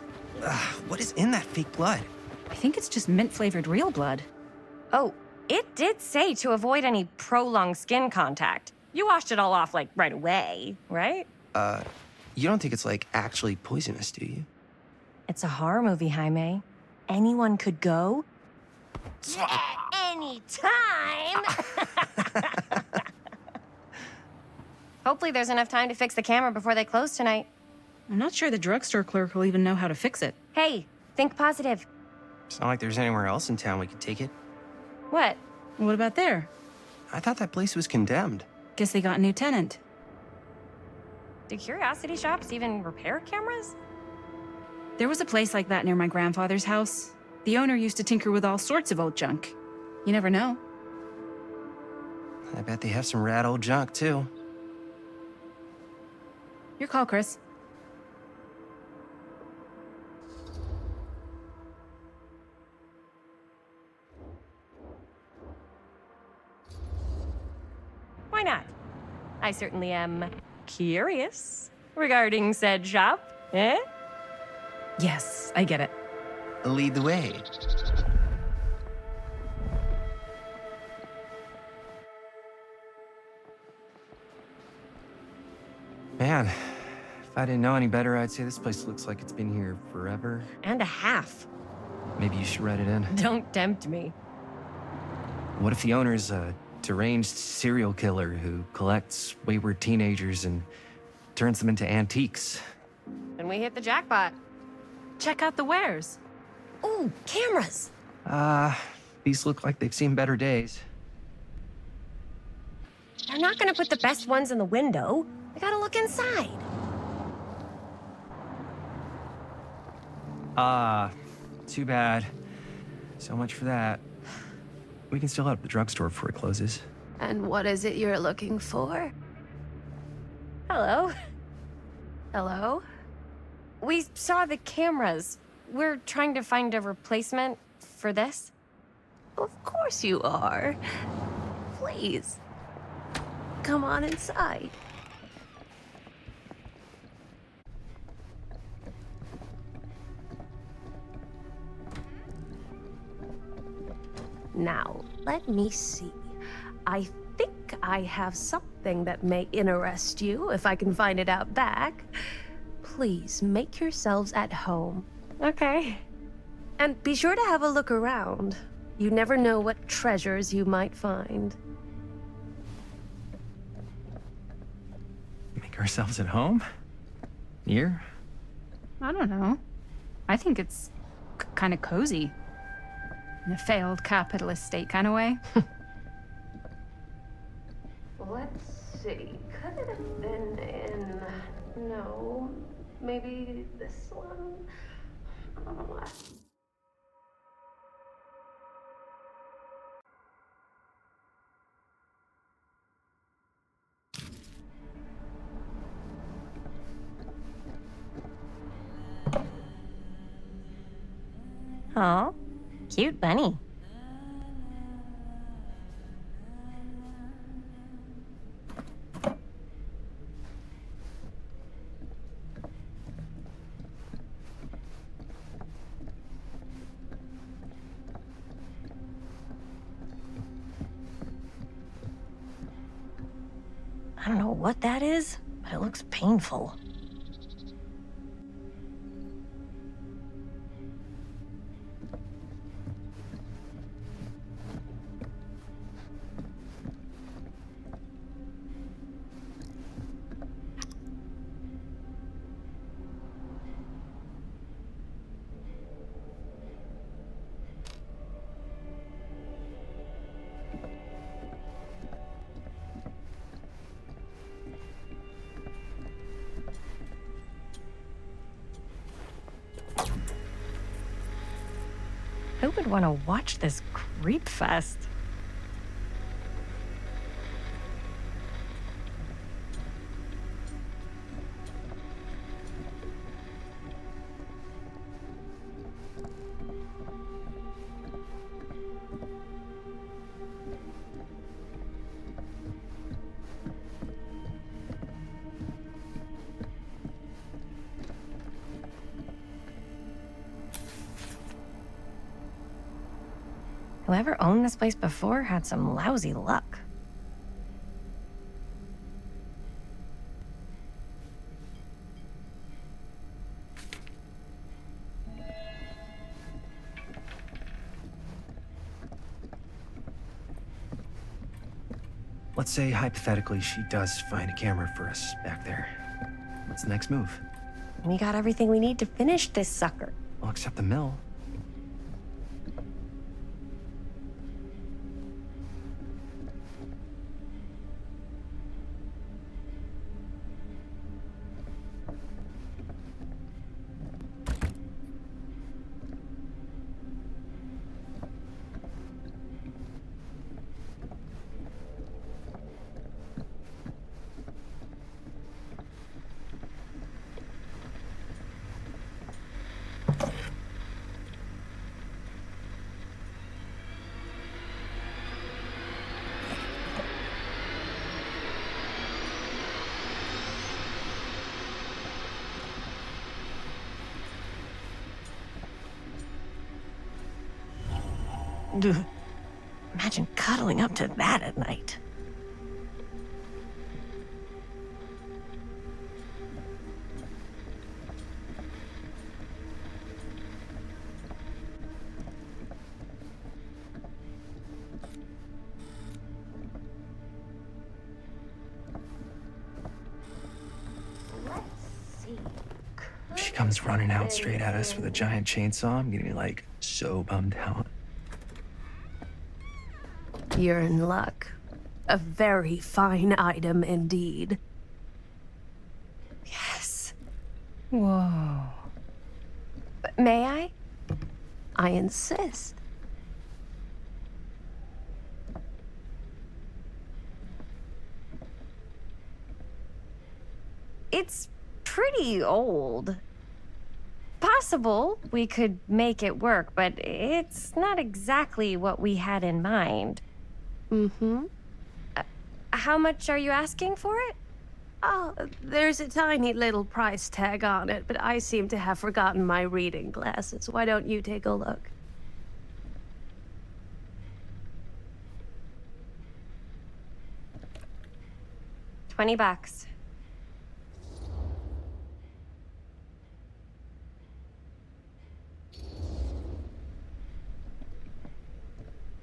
what is in that fake blood? I think it's just mint-flavored real blood. Oh, it did say to avoid any prolonged skin contact. You washed it all off, like, right away, right? You don't think it's, like, actually poisonous, do you? It's a horror movie, Jaime. Anyone could go. Yeah, anytime! Hopefully there's enough time to fix the camera before they close tonight. I'm not sure the drugstore clerk will even know how to fix it. Hey, think positive. It's not like there's anywhere else in town we could take it. What? What about there? I thought that place was condemned. Guess they got a new tenant. Do curiosity shops even repair cameras? There was a place like that near my grandfather's house. The owner used to tinker with all sorts of old junk. You never know. I bet they have some rad old junk, too. Your call, Chris. Why not? I certainly am curious regarding said shop, eh? Yes, I get it. Lead the way. Man, if I didn't know any better, I'd say this place looks like it's been here forever. And a half. Maybe you should write it in. Don't tempt me. What if the owner's a deranged serial killer who collects wayward teenagers and turns them into antiques? Then we hit the jackpot. Check out the wares. Ooh, cameras. These look like they've seen better days. They're not gonna put the best ones in the window. We gotta look inside. Too bad. So much for that. We can still head up the drugstore before it closes. And what is it you're looking for? Hello. Hello? We saw the cameras. We're trying to find a replacement for this. Of course you are. Please. Come on inside. Now, let me see. I think I have something that may interest you, if I can find it out back. Please make yourselves at home. Okay. And be sure to have a look around. You never know what treasures you might find. Make ourselves at home? Here? I don't know. I think it's kind of cozy. In a failed capitalist state kind of way. Let's see. Could it have been in... No. Maybe this one? Oh, cute bunny. I don't know what that is, but it looks painful. Who would want to watch this creep fest? Whoever owned this place before had some lousy luck. Let's say, hypothetically, she does find a camera for us back there. What's the next move? We got everything we need to finish this sucker. Well, except the mill. Ugh. Imagine cuddling up to that at night. If she comes running out straight at us with a giant chainsaw, I'm gonna be like so bummed out. You're in luck. A very fine item indeed. Yes. Whoa. May I? I insist. It's pretty old. Possible we could make it work, but it's not exactly what we had in mind. Mm-hmm. How much are you asking for it? Oh, there's a tiny little price tag on it, but I seem to have forgotten my reading glasses. Why don't you take a look? $20.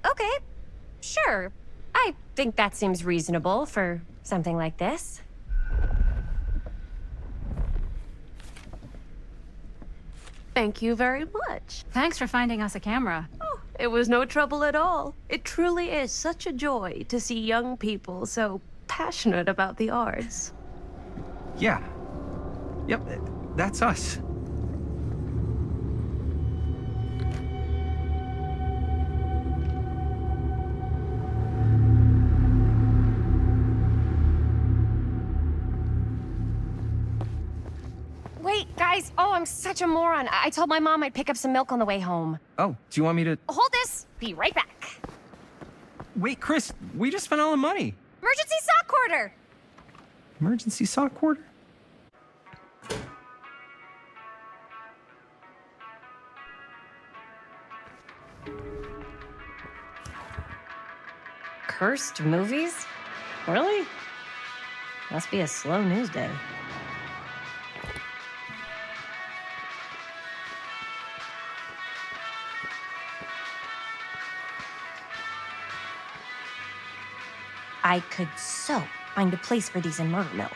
Okay, sure. I think that seems reasonable for something like this. Thank you very much. Thanks for finding us a camera. Oh, it was no trouble at all. It truly is such a joy to see young people so passionate about the arts. Yeah. Yep, that's us. Wait, guys. Oh, I'm such a moron. I told my mom I'd pick up some milk on the way home. Oh, do you want me to... Hold this. Be right back. Wait, Chris, we just spent all the money. Emergency sock quarter. Emergency sock quarter? Cursed movies? Really? Must be a slow news day. I could so find a place for these in Murder Mill.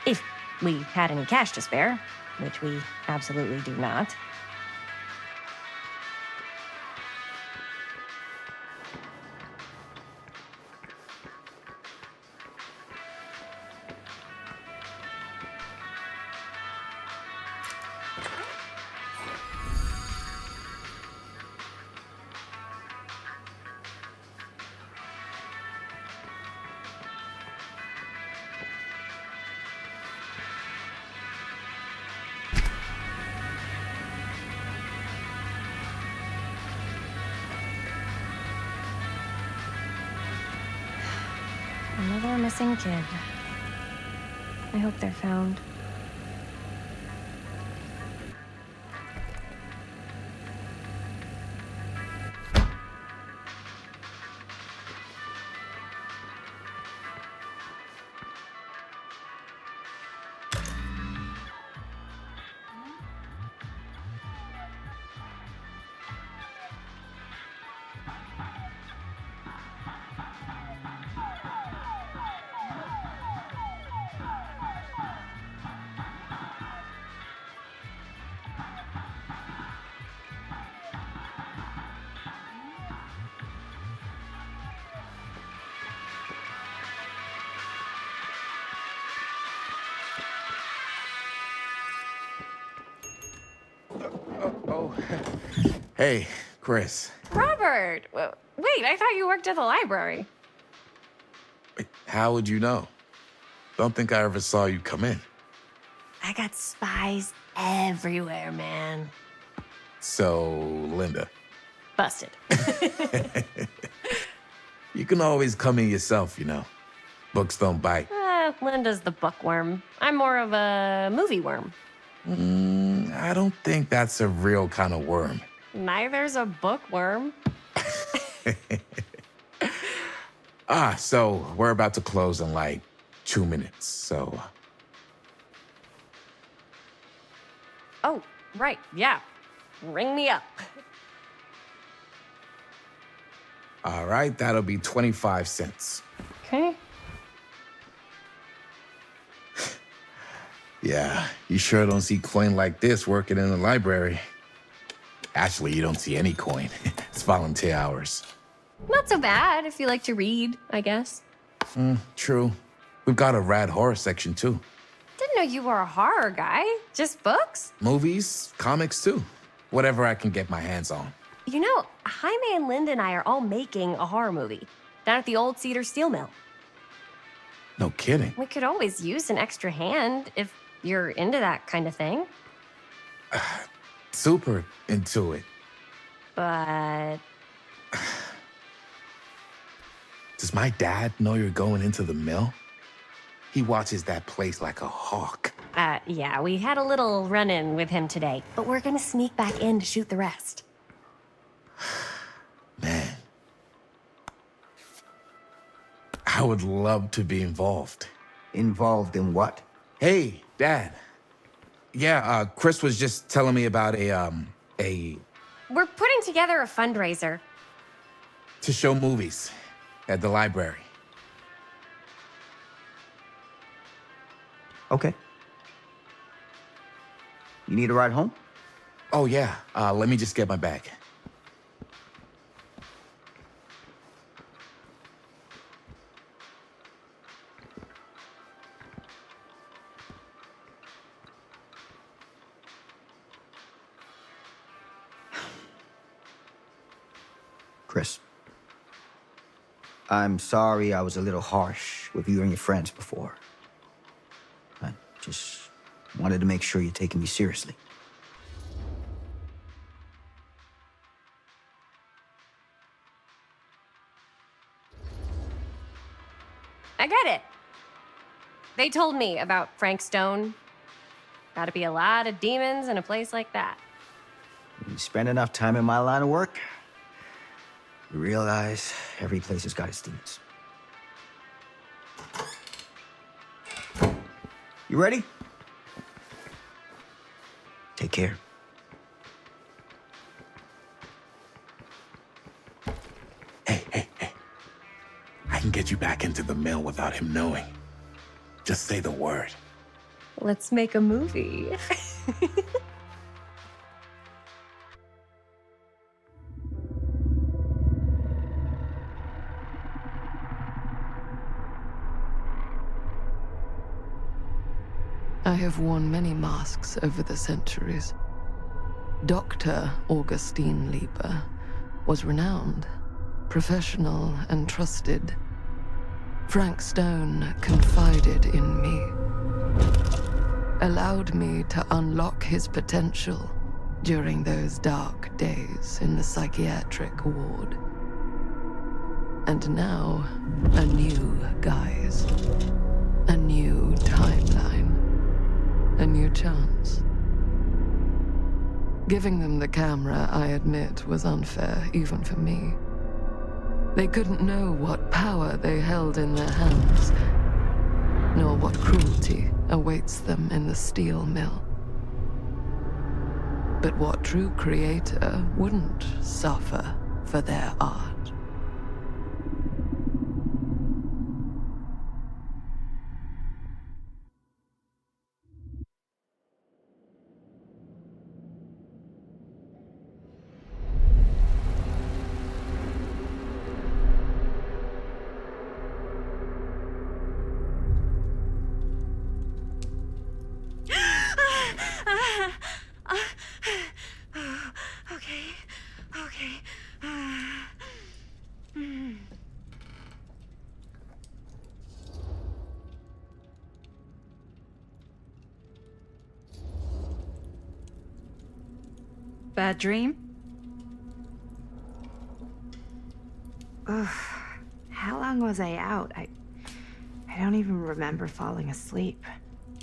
If we had any cash to spare, which we absolutely do not. Another missing kid. I hope they're found. Hey, Chris. Robert! Wait, I thought you worked at the library. Wait, how would you know? Don't think I ever saw you come in. I got spies everywhere, man. So, Linda. Busted. You can always come in yourself, you know. Books don't bite. Linda's the bookworm. I'm more of a movie worm. I don't think that's a real kind of worm. Neither's a bookworm. So we're about to close in like 2 minutes, so... Oh, right, yeah. Ring me up. All right, that'll be 25 cents. Okay. Yeah, you sure don't see coin like this working in the library. Actually, you don't see any coin. It's volunteer hours. Not so bad if you like to read, I guess. True. We've got a rad horror section, too. Didn't know you were a horror guy. Just books? Movies, comics, too. Whatever I can get my hands on. You know, Jaime and Linda and I are all making a horror movie down at the old Cedar Steel Mill. No kidding. We could always use an extra hand if you're into that kind of thing. Super into it. But... Does my dad know you're going into the mill? He watches that place like a hawk. Yeah, we had a little run-in with him today, but we're gonna sneak back in to shoot the rest. Man. I would love to be involved. Involved in what? Hey, Dad. Yeah, Chris was just telling me about a... We're putting together a fundraiser. to show movies at the library. Okay. You need a ride home? Oh, yeah. Let me just get my bag. Chris, I'm sorry I was a little harsh with you and your friends before. I just wanted to make sure you're taking me seriously. I get it. They told me about Frank Stone. Gotta be a lot of demons in a place like that. When you spend enough time in my line of work, you realize every place has got its demons. You ready? Take care. Hey. I can get you back into the mill without him knowing. Just say the word. Let's make a movie. I have worn many masks over the centuries. Dr. Augustine Lieber was renowned, professional, and trusted. Frank Stone confided in me, allowed me to unlock his potential during those dark days in the psychiatric ward. And now, a new guise, a new timeline. A new chance. Giving them the camera, I admit, was unfair, even for me. They couldn't know what power they held in their hands, nor what cruelty awaits them in the steel mill. But what true creator wouldn't suffer for their art? Bad dream? Ugh. How long was I out? I don't even remember falling asleep.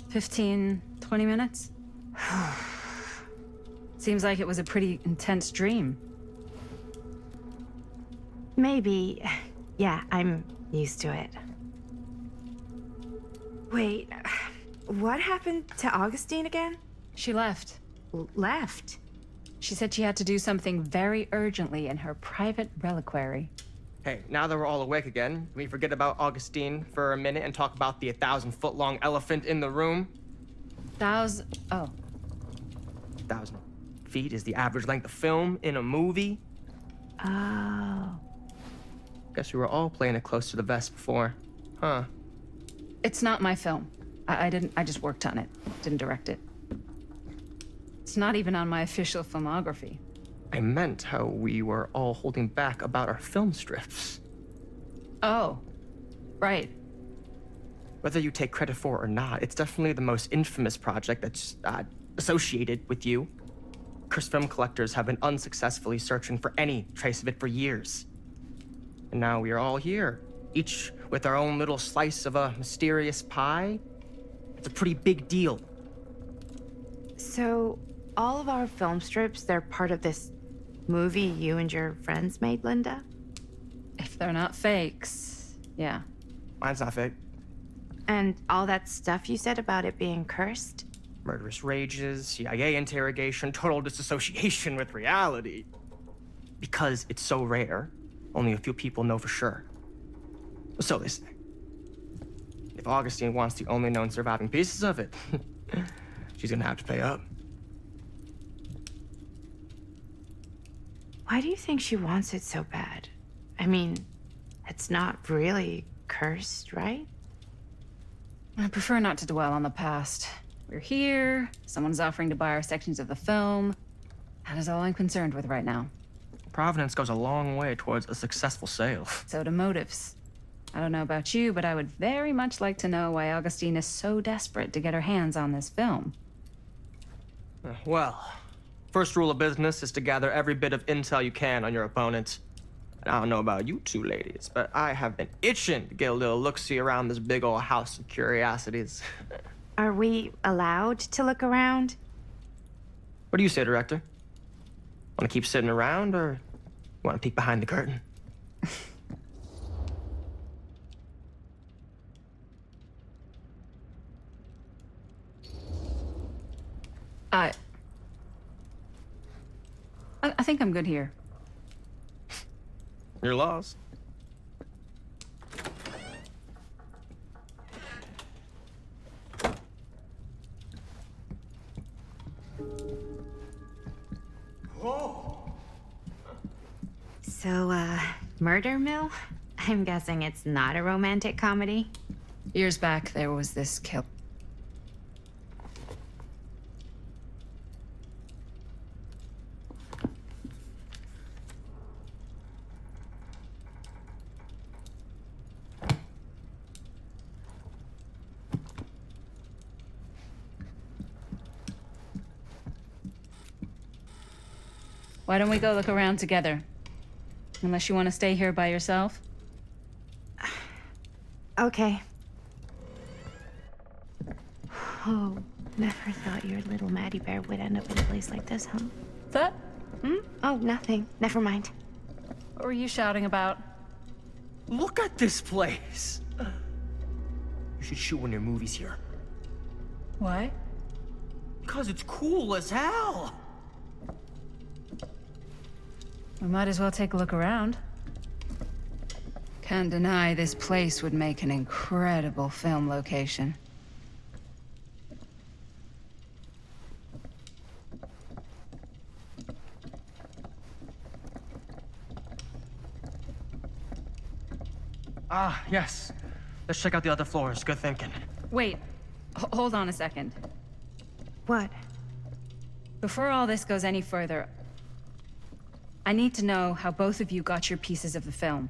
15, 20 minutes? Seems like it was a pretty intense dream. Maybe. Yeah, I'm used to it. Wait, what happened to Augustine again? She left. Left? She said she had to do something very urgently in her private reliquary. Hey, now that we're all awake again, can we forget about Augustine for a minute and talk about the 1,000-foot-long elephant in the room? Oh. 1,000 feet is the average length of film in a movie. Oh. Guess we were all playing it close to the vest before, huh? It's not my film. I just worked on it. Didn't direct it. It's not even on my official filmography. I meant how we were all holding back about our film strips. Oh, right. Whether you take credit for it or not, it's definitely the most infamous project that's associated with you. Cursed film collectors have been unsuccessfully searching for any trace of it for years. And now we are all here, each with our own little slice of a mysterious pie. It's a pretty big deal. So, all of our film strips, they're part of this movie you and your friends made, Linda? If they're not fakes, yeah. Mine's not fake. And all that stuff you said about it being cursed? Murderous rages, CIA interrogation, total disassociation with reality. Because it's so rare, only a few people know for sure. So they say. If Augustine wants the only known surviving pieces of it, she's gonna have to pay up. Why do you think she wants it so bad? I mean, it's not really cursed, right? I prefer not to dwell on the past. We're here, someone's offering to buy our sections of the film. That is all I'm concerned with right now. Providence goes a long way towards a successful sale. So do motives. I don't know about you, but I would very much like to know why Augustine is so desperate to get her hands on this film. Well, first rule of business is to gather every bit of intel you can on your opponent. And I don't know about you two ladies, but I have been itching to get a little look-see around this big old house of curiosities. Are we allowed to look around? What do you say, director? Want to keep sitting around, or want to peek behind the curtain? I think I'm good here. You're lost. So, Murder Mill? I'm guessing it's not a romantic comedy? Years back, there was this kill. Why don't we go look around together? Unless you want to stay here by yourself? Okay. Oh, never thought your little Maddie Bear would end up in a place like this, huh? That? Oh, nothing. Never mind. What were you shouting about? Look at this place! You should shoot one of your movies here. Why? Because it's cool as hell! We might as well take a look around. Can't deny this place would make an incredible film location. Ah, yes. Let's check out the other floors. Good thinking. Wait, hold on a second. What? Before all this goes any further, I need to know how both of you got your pieces of the film.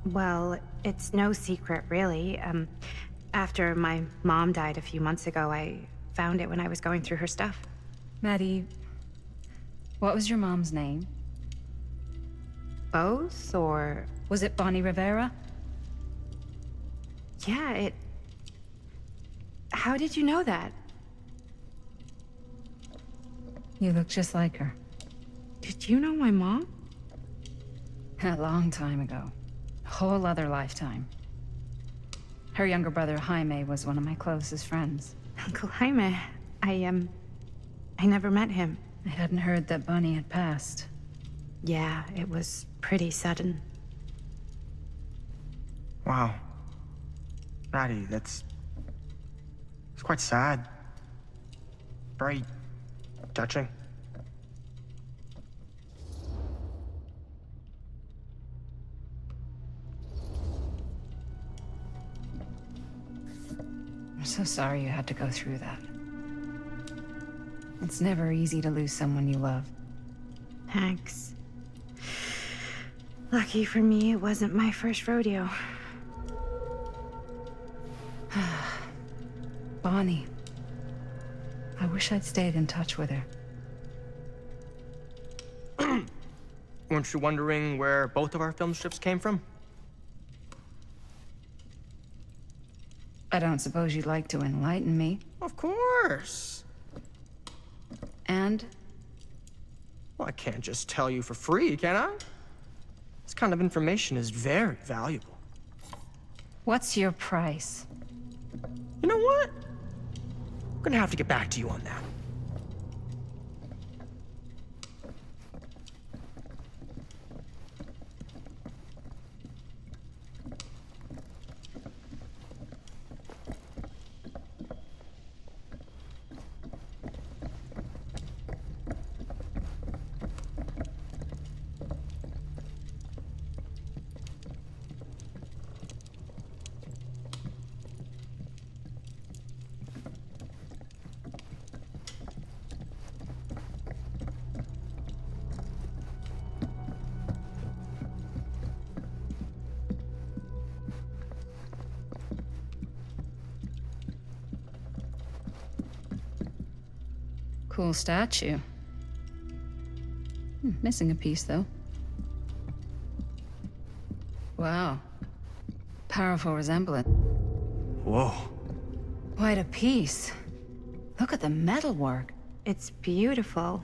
Well, it's no secret, really. After my mom died a few months ago, I found it when I was going through her stuff. Maddie, what was your mom's name? Both, or... Was it Bonnie Rivera? Yeah, it... How did you know that? You look just like her. Did you know my mom? A long time ago. A whole other lifetime. Her younger brother, Jaime, was one of my closest friends. Uncle Jaime, I never met him. I hadn't heard that Bonnie had passed. Yeah, it was pretty sudden. Wow. Maddie, it's quite sad. Very touching. I'm so sorry you had to go through that. It's never easy to lose someone you love. Thanks. Lucky for me, it wasn't my first rodeo. Bonnie. I wish I'd stayed in touch with her. Weren't you wondering where both of our film strips came from? I don't suppose you'd like to enlighten me. Of course. And? Well, I can't just tell you for free, can I? This kind of information is very valuable. What's your price? You know what? I'm gonna have to get back to you on that. Cool statue. Missing a piece, though. Wow. Powerful resemblance. Whoa. Quite a piece. Look at the metalwork. It's beautiful.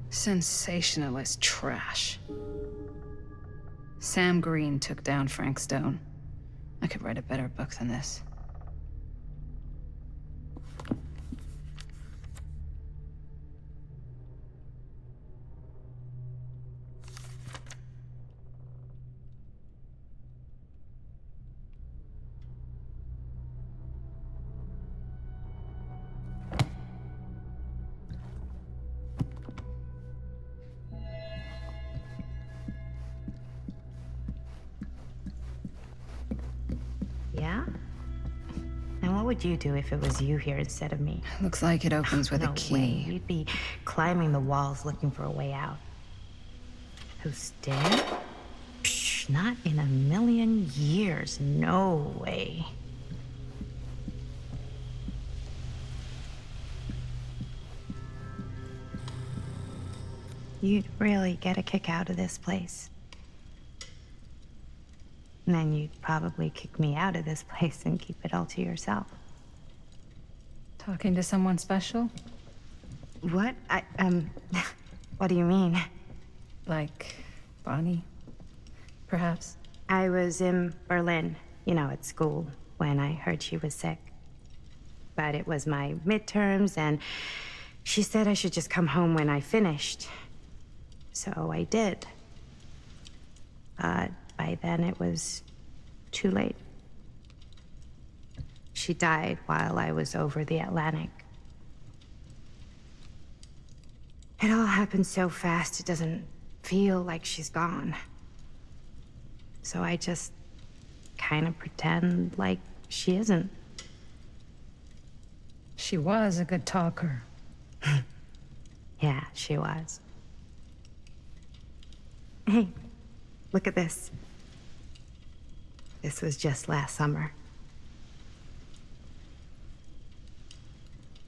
Sensationalist trash. Sam Green took down Frank Stone. I could write a better book than this. Yeah? And what would you do if it was you here instead of me? Looks like it opens with No a key. way. You'd be climbing the walls looking for a way out. Who's dead? Psh, not in a million years. No way. You'd really get a kick out of this place. And then you'd probably kick me out of this place and keep it all to yourself. Talking to someone special? What? What do you mean? Like Bonnie, perhaps? I was in Berlin, at school, when I heard she was sick. But it was my midterms, and she said I should just come home when I finished. So I did. But by then it was too late. She died while I was over the Atlantic. It all happened so fast, it doesn't feel like she's gone. So I just kind of pretend like she isn't. She was a good talker. Yeah, she was. Hey, look at this. This was just last summer.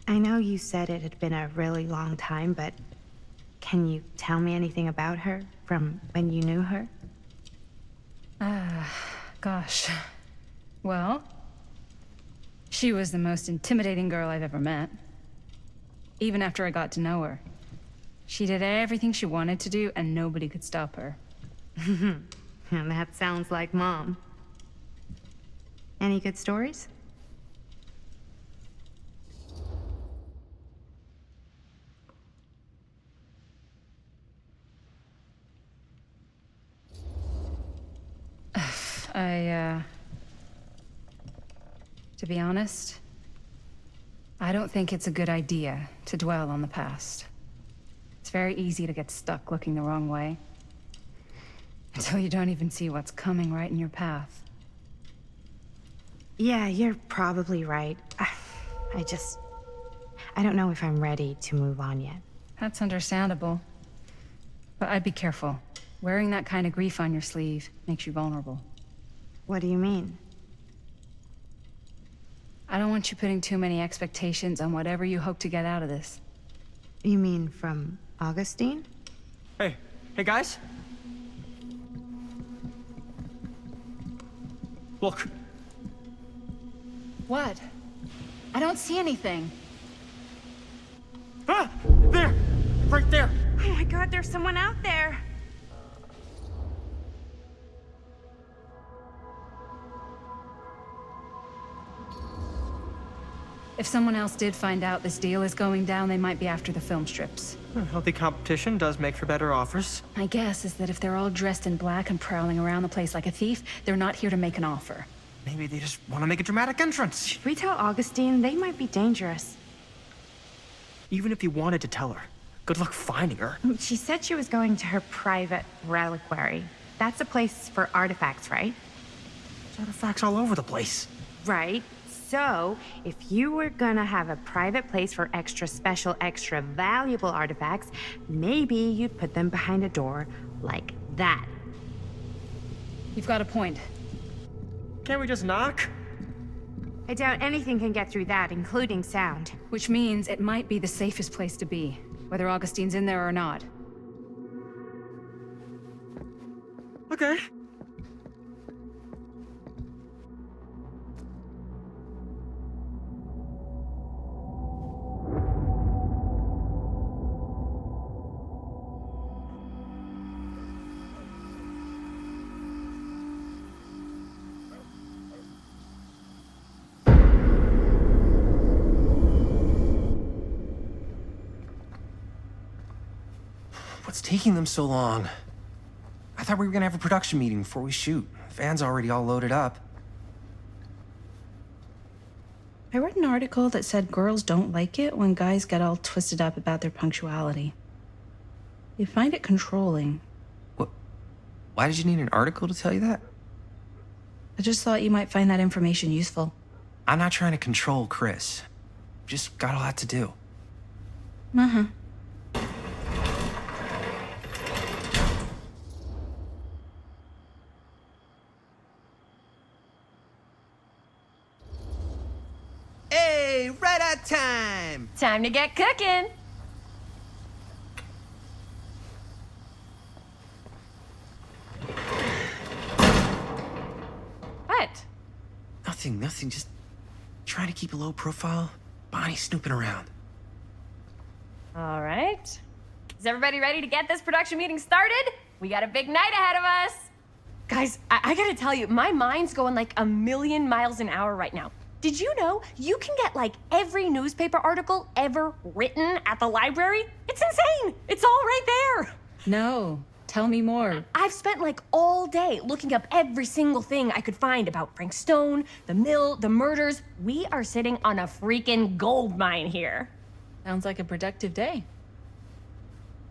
I know you said it had been a really long time, but can you tell me anything about her from when you knew her? Gosh. Well, She was the most intimidating girl I've ever met. Even after I got to know her. She did everything she wanted to do, and nobody could stop her. That sounds like Mom. Any good stories? To be honest, I don't think it's a good idea to dwell on the past. It's very easy to get stuck looking the wrong way. Until you don't even see what's coming right in your path. Yeah, you're probably right. I don't know if I'm ready to move on yet. That's understandable. But I'd be careful. Wearing that kind of grief on your sleeve makes you vulnerable. What do you mean? I don't want you putting too many expectations on whatever you hope to get out of this. You mean from Augustine? Hey guys. Look. What? I don't see anything. Ah! There! Right there! Oh my god, there's someone out there. If someone else did find out this deal is going down, they might be after the film strips. Healthy competition does make for better offers. My guess is that if they're all dressed in black and prowling around the place like a thief, they're not here to make an offer. Maybe they just want to make a dramatic entrance. Should we tell Augustine? They might be dangerous. Even if you wanted to tell her, good luck finding her. She said she was going to her private reliquary. That's a place for artifacts, right? There's artifacts all over the place. Right. So, if you were gonna have a private place for extra special, extra valuable artifacts, maybe you'd put them behind a door like that. You've got a point. Can't we just knock? I doubt anything can get through that, including sound. Which means it might be the safest place to be, whether Augustine's in there or not. Okay. What's taking them so long? I thought we were gonna have a production meeting before we shoot. The van's already all loaded up. I read an article that said girls don't like it when guys get all twisted up about their punctuality. They find it controlling. What? Why did you need an article to tell you that? I just thought you might find that information useful. I'm not trying to control Chris. Just got a lot to do. Uh-huh. Hey, right on time! Time to get cooking. What? Nothing. Just trying to keep a low profile. Bonnie's snooping around. All right. Is everybody ready to get this production meeting started? We got a big night ahead of us. Guys, I gotta tell you, my mind's going like a million miles an hour right now. Did you know you can get like every newspaper article ever written at the library? It's insane. It's all right there. No. Tell me more. I've spent like all day looking up every single thing I could find about Frank Stone, the mill, the murders. We are sitting on a freaking gold mine here. Sounds like a productive day.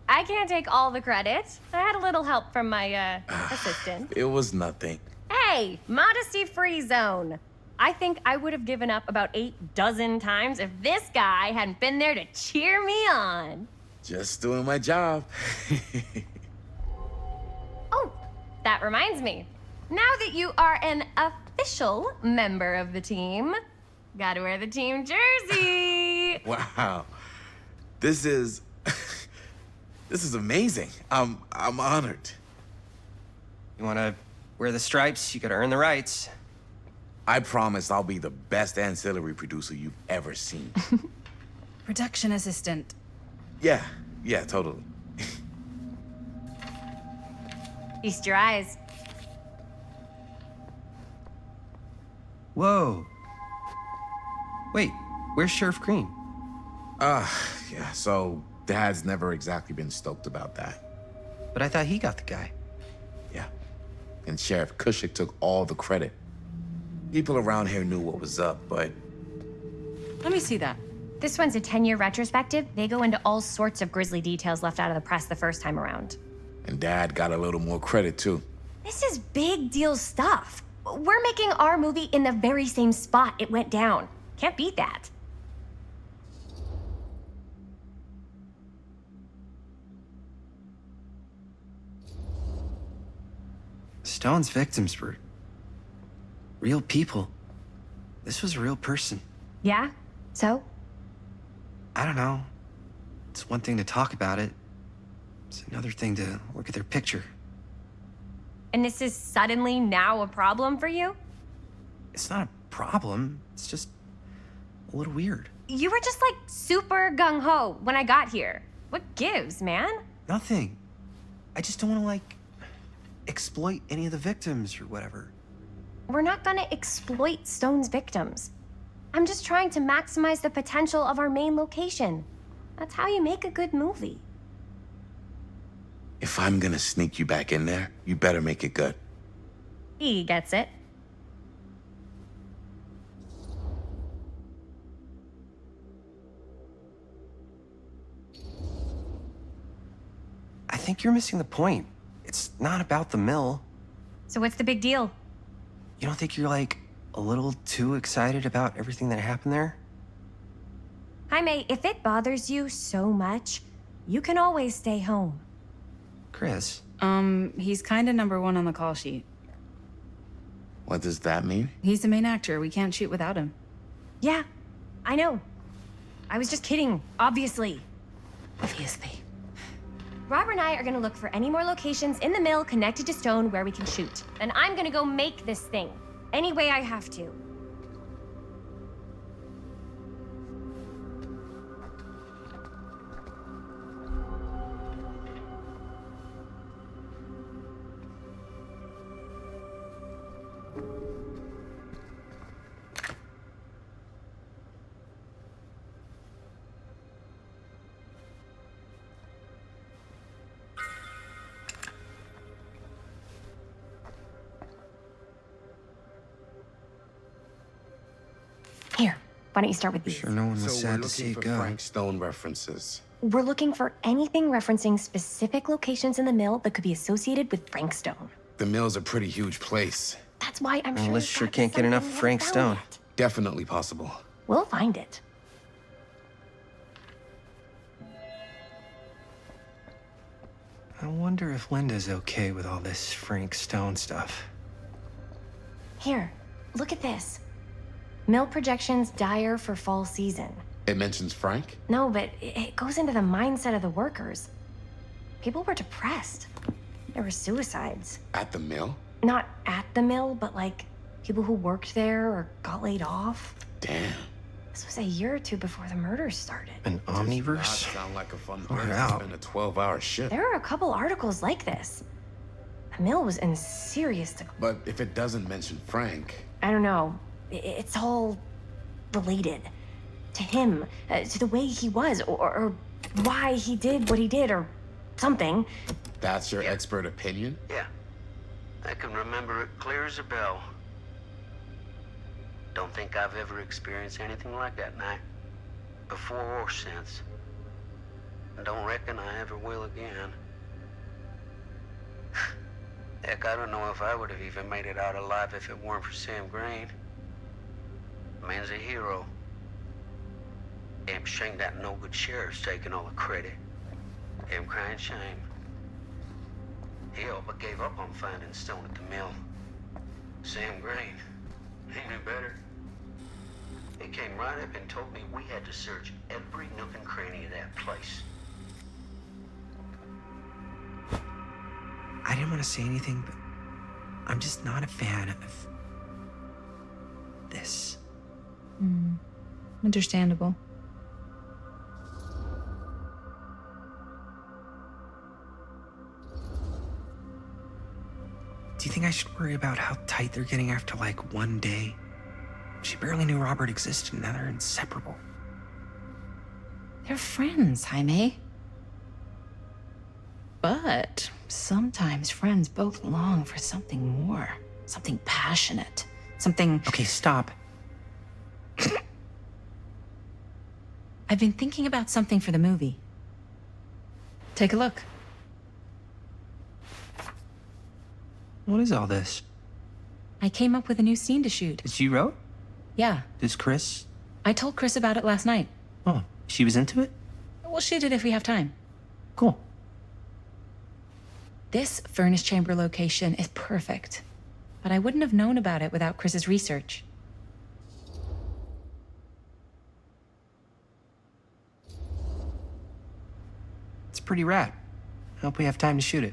I can't take all the credit. I had a little help from my assistant. It was nothing. Hey, modesty-free zone. I think I would have given up about 8 dozen times if this guy hadn't been there to cheer me on. Just doing my job. Oh, that reminds me. Now that you are an official member of the team, gotta wear the team jersey. Wow. This is amazing. I'm honored. You wanna wear the stripes, you gotta earn the rights. I promise I'll be the best ancillary producer you've ever seen. Production assistant. Yeah, totally. Feast your eyes. Whoa. Wait, where's Sheriff Green? Yeah, so Dad's never exactly been stoked about that. But I thought he got the guy. Yeah. And Sheriff Cushik took all the credit. People around here knew what was up, but... Let me see that. This one's a 10-year retrospective. They go into all sorts of grisly details left out of the press the first time around. And Dad got a little more credit, too. This is big deal stuff. We're making our movie in the very same spot it went down. Can't beat that. Stone's victims were real people. This was a real person. Yeah? So? I don't know. It's one thing to talk about it. It's another thing to look at their picture. And this is suddenly now a problem for you? It's not a problem. It's just a little weird. You were just like super gung-ho when I got here. What gives, man? Nothing. I just don't want to, like, exploit any of the victims or whatever. We're not gonna exploit Stone's victims. I'm just trying to maximize the potential of our main location. That's how you make a good movie. If I'm gonna sneak you back in there, you better make it good. He gets it. I think you're missing the point. It's not about the mill. So what's the big deal? You don't think you're, like, a little too excited about everything that happened there? Jaime, if it bothers you so much, you can always stay home. Chris? He's kinda #1 on the call sheet. What does that mean? He's the main actor. We can't shoot without him. Yeah, I know. I was just kidding, obviously. Obviously. Robert and I are gonna look for any more locations in the mill connected to Stone where we can shoot. Then I'm gonna go make this thing, any way I have to. Here, why don't you start with these? Sure, no one was So we're sad to see looking it for go. Frank Stone references. We're looking for anything referencing specific locations in the mill that could be associated with Frank Stone. The mill's a pretty huge place. That's why I'm Well, sure. Liz there's sure gotta be can't get enough something we Frank haven't Stone. found yet. Definitely possible. We'll find it. I wonder if Linda's okay with all this Frank Stone stuff. Here, look at this. Mill projections dire for fall season. It mentions Frank? No, but it goes into the mindset of the workers. People were depressed. There were suicides. At the mill? Not at the mill, but like people who worked there or got laid off. Damn. This was a year or two before the murders started. An Does omniverse? not sound like a fun Far place to out. spend a 12-hour shift. There are a couple articles like this. The mill was in serious. But if it doesn't mention Frank, I don't know. It's all related to him, to the way he was, or why he did what he did, or something. that's your expert opinion? Yeah. I can remember it clear as a bell. Don't think I've ever experienced anything like that night. Before or since. Don't reckon I ever will again. Heck, I don't know if I would have even made it out alive if it weren't for Sam Green. Man's a hero. Damn shame that no-good sheriff's taking all the credit. Damn crying shame. He all but gave up on finding Stone at the mill. Sam Green. He knew better. He came right up and told me we had to search every nook and cranny of that place. I didn't want to say anything, but I'm just not a fan of this. Understandable. Do you think I should worry about how tight they're getting after like one day? She barely knew Robert existed, and now they're inseparable. They're friends, Jaime. But sometimes friends both long for something more, something passionate, something. Okay, stop. I've been thinking about something for the movie. Take a look. What is all this? I came up with a new scene to shoot. That you wrote? Yeah, Does Chris? I told Chris about it last night. Oh, she was into it? We'll shoot it if we have time. Cool. This furnace chamber location is perfect, but I wouldn't have known about it without Chris's research. It's pretty rad. I hope we have time to shoot it.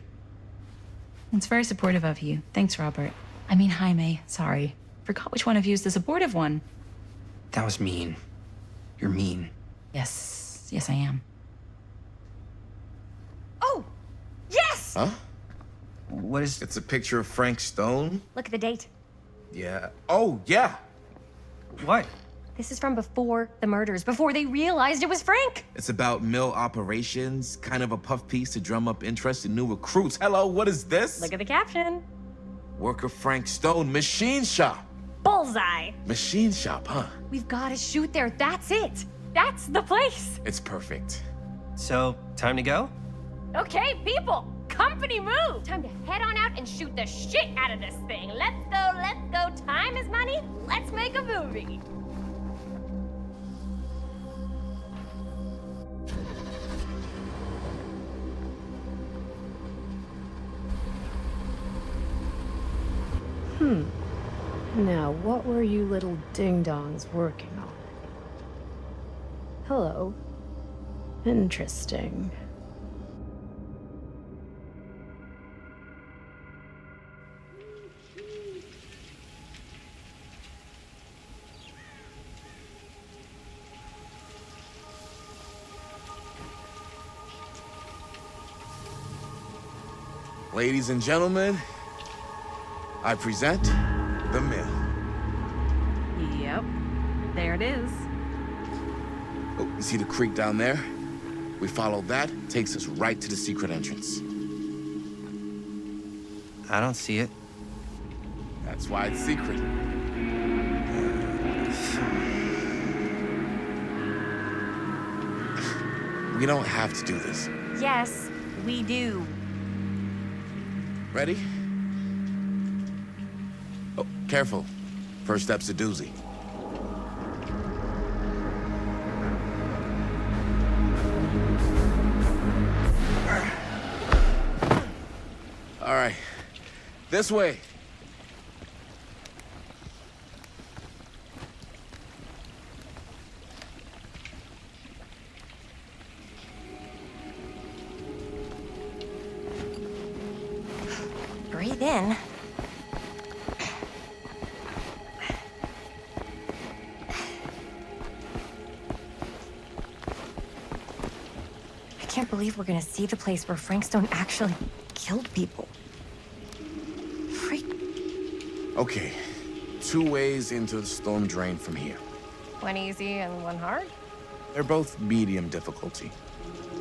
It's very supportive of you. Thanks, Robert. I mean, Jaime, sorry. Forgot which one of you is the supportive one. That was mean. You're mean. Yes, I am. Oh! Yes! Huh? What is... It's a picture of Frank Stone? Look at the date. Yeah. Oh, yeah. What? This is from before the murders, before they realized it was Frank. It's about mill operations, kind of a puff piece to drum up interest in new recruits. Hello, what is this? Look at the caption. Worker Frank Stone, machine shop. Bullseye. Machine shop, huh? We've got to shoot there. That's it. That's the place. It's perfect. So, time to go? Okay, people. Company move. Time to head on out and shoot the shit out of this thing. Let's go, let's go. Time is money. Let's make a movie. Now, what were you little ding-dongs working on? Hello. Interesting. Ladies and gentlemen, I present the mill. Yep, there it is. Oh, you see the creek down there? We follow that, takes us right to the secret entrance. I don't see it. That's why it's secret. We don't have to do this. Yes, we do. Ready? Oh, careful. First step's a doozy. All right, this way. Breathe in. I can't believe we're gonna see the place where Frank Stone actually killed people. Freak. Okay, 2 ways into the storm drain from here. One easy and one hard? They're both medium difficulty.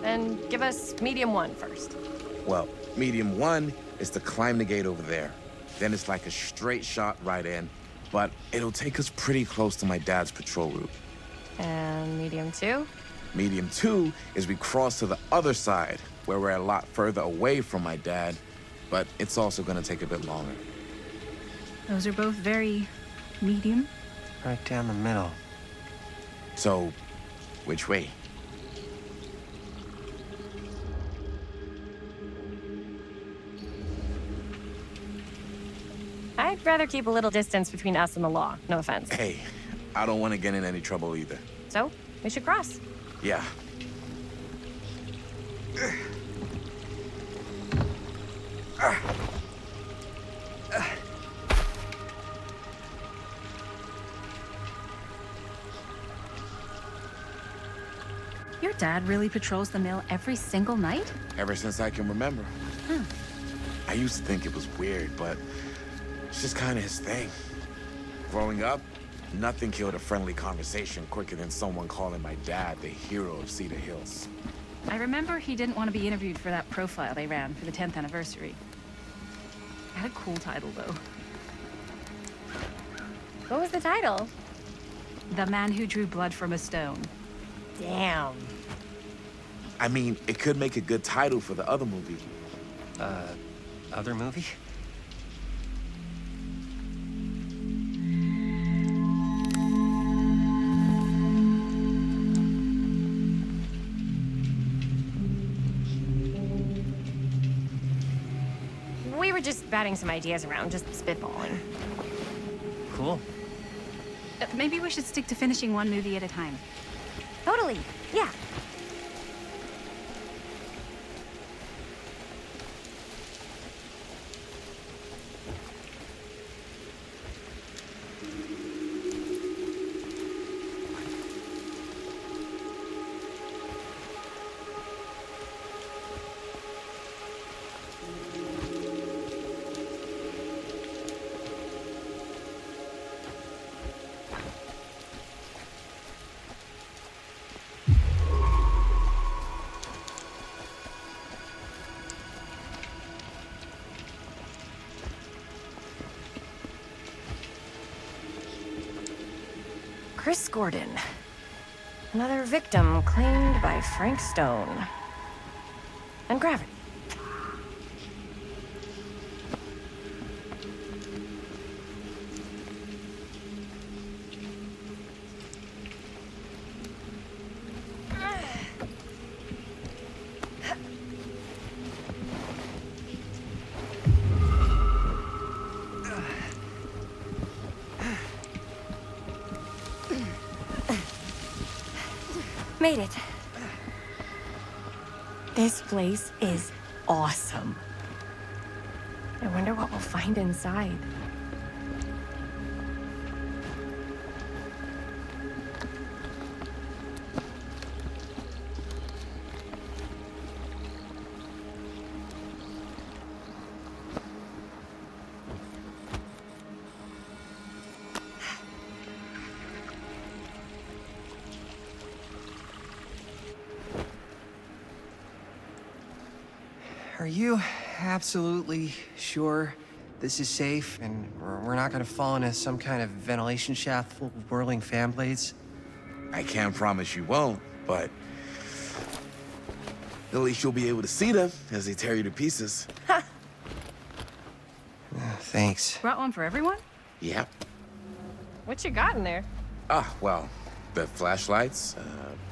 Then give us medium one first. Well, medium 1 is to climb the gate over there. Then it's like a straight shot right in, but it'll take us pretty close to my dad's patrol route. And medium two? Medium 2 is we cross to the other side, where we're a lot further away from my dad, but it's also gonna take a bit longer. Those are both very medium. Right down the middle. So, which way? I'd rather keep a little distance between us and the law. No offense. Hey, I don't want to get in any trouble either. So, we should cross. Yeah. Dad really patrols the mill every single night? Ever since I can remember. I used to think it was weird, but it's just kind of his thing. Growing up, nothing killed a friendly conversation quicker than someone calling my dad the hero of Cedar Hills. I remember he didn't want to be interviewed for that profile they ran for the 10th anniversary. It had a cool title, though. What was the title? The Man Who Drew Blood from a Stone. Damn. I mean, it could make a good title for the other movie. Other movie? We were just batting some ideas around, just spitballing. Cool. Maybe we should stick to finishing one movie at a time. Totally, yeah. Chris Gordon. Another victim claimed by Frank Stone. And gravity. Made it. This place is awesome. I wonder what we'll find inside. Are you absolutely sure this is safe and we're not gonna fall into some kind of ventilation shaft full of whirling fan blades? I can't promise you won't, but at least you'll be able to see them as they tear you to pieces. Thanks. Brought one for everyone? Yep. What you got in there? Well, the flashlights,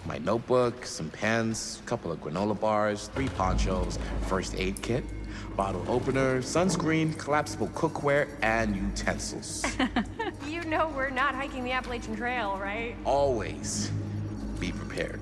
my notebook, some pens, a couple of granola bars, 3 ponchos, first aid kit, bottle opener, sunscreen, collapsible cookware, and utensils. You know we're not hiking the Appalachian Trail, right? Always be prepared.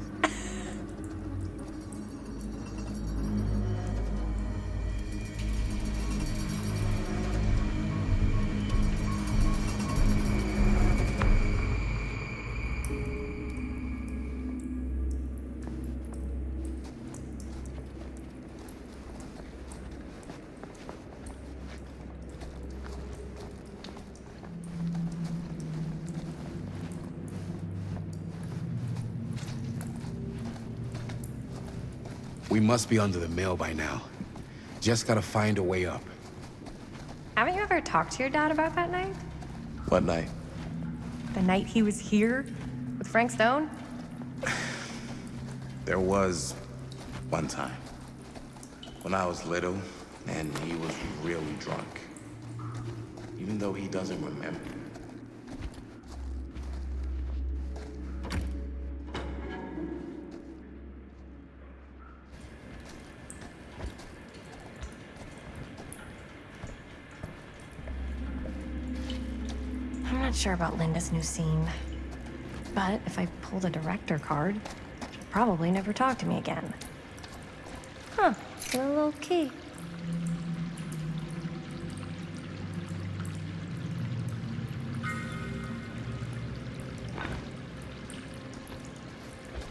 We must be under the mill by now. Just gotta find a way up. Haven't you ever talked to your dad about that night? What night? The night he was here with Frank Stone? There was one time when I was little and he was really drunk. Even though he doesn't remember. I'm not sure about Linda's new scene. But if I pull the director card, she'll probably never talk to me again. Huh, a little key.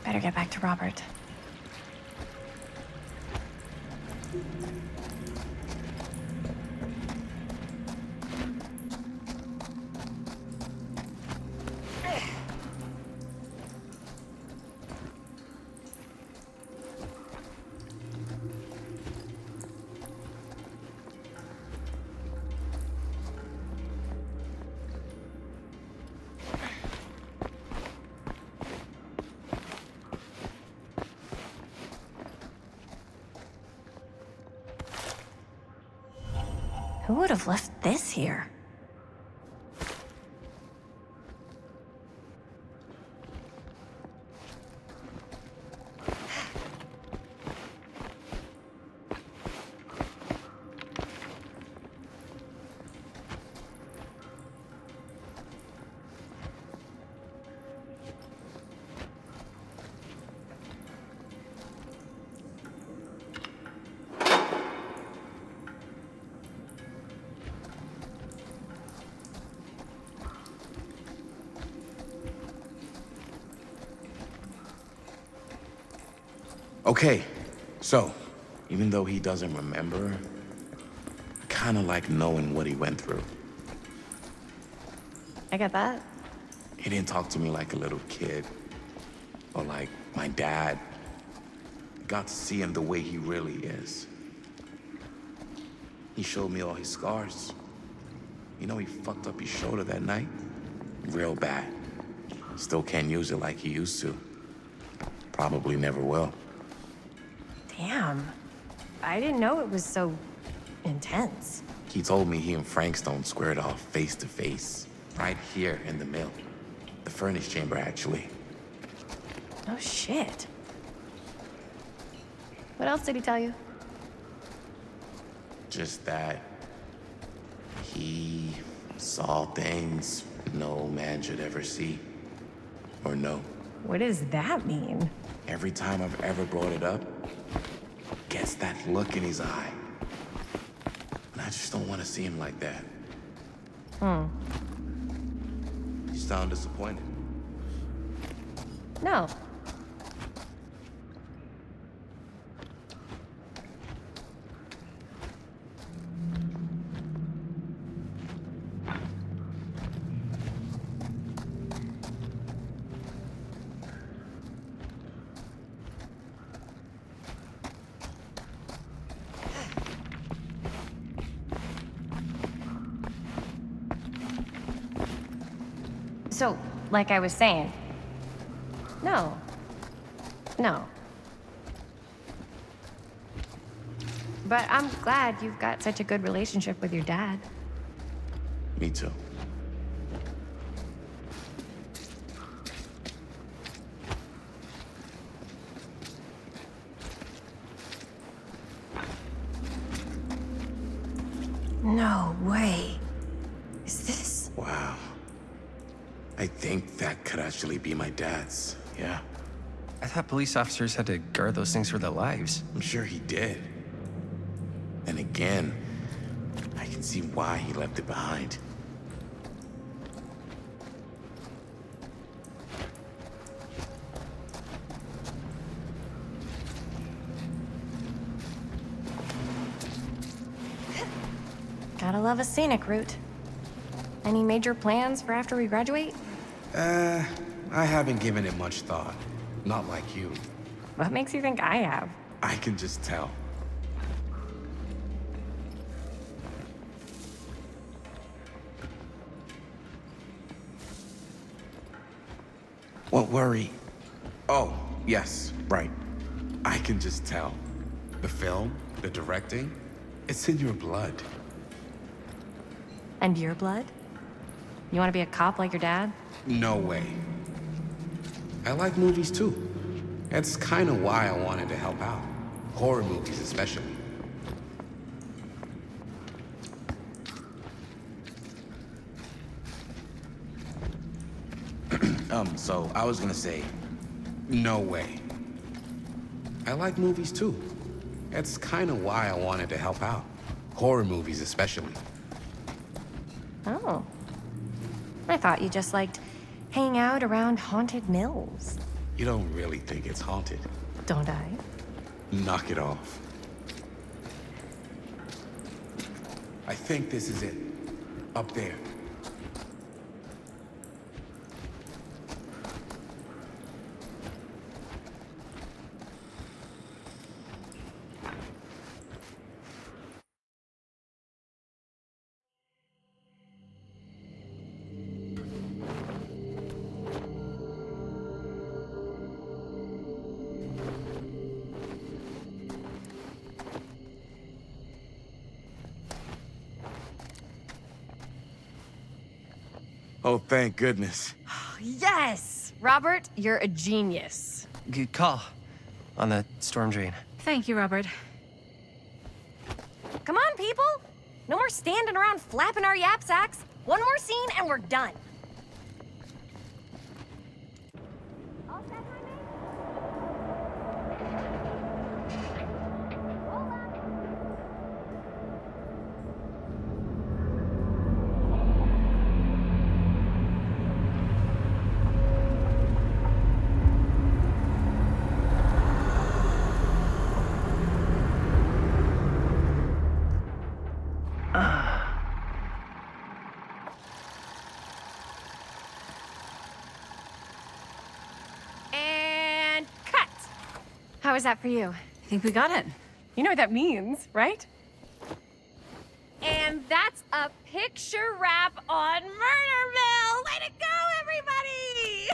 Better get back to Robert. Who would have left this here? Okay, so, even though he doesn't remember, I kinda like knowing what he went through. I get that. He didn't talk to me like a little kid, or like my dad. I got to see him the way he really is. He showed me all his scars. You know, he fucked up his shoulder that night? Real bad. Still can't use it like he used to. Probably never will. Damn. I didn't know it was so intense. He told me he and Frankstone squared off face to face, right here in the mill. The furnace chamber, actually. Oh, shit. What else did he tell you? Just that he saw things no man should ever see or know. What does that mean? Every time I've ever brought it up, gets that look in his eye. And I just don't want to see him like that. You sound disappointed. No. So, like I was saying, no. But I'm glad you've got such a good relationship with your dad. Me too. No way. Is this? Wow. I think that could actually be my dad's, yeah. I thought police officers had to guard those things for their lives. I'm sure he did. And again, I can see why he left it behind. Gotta love a scenic route. Any major plans for after we graduate? I haven't given it much thought. Not like you. What makes you think I have? I can just tell. What worry? Oh, yes, right. I can just tell. The film, the directing, it's in your blood. And your blood? You want to be a cop like your dad? No way. I like movies too. That's kind of why I wanted to help out. Horror movies especially. So I was gonna say, no way. I like movies too. That's kind of why I wanted to help out. Horror movies especially. Oh. I thought you just liked hanging out around haunted mills. You don't really think it's haunted. Don't I? Knock it off. I think this is it. Up there. Oh, thank goodness. Yes! Robert, you're a genius. Good call on the storm drain. Thank you, Robert. Come on, people! No more standing around flapping our yap sacks. One more scene and we're done. And cut! How was that for you? I think we got it. You know what that means, right? And that's a picture wrap on Murderville! Way to go, everybody!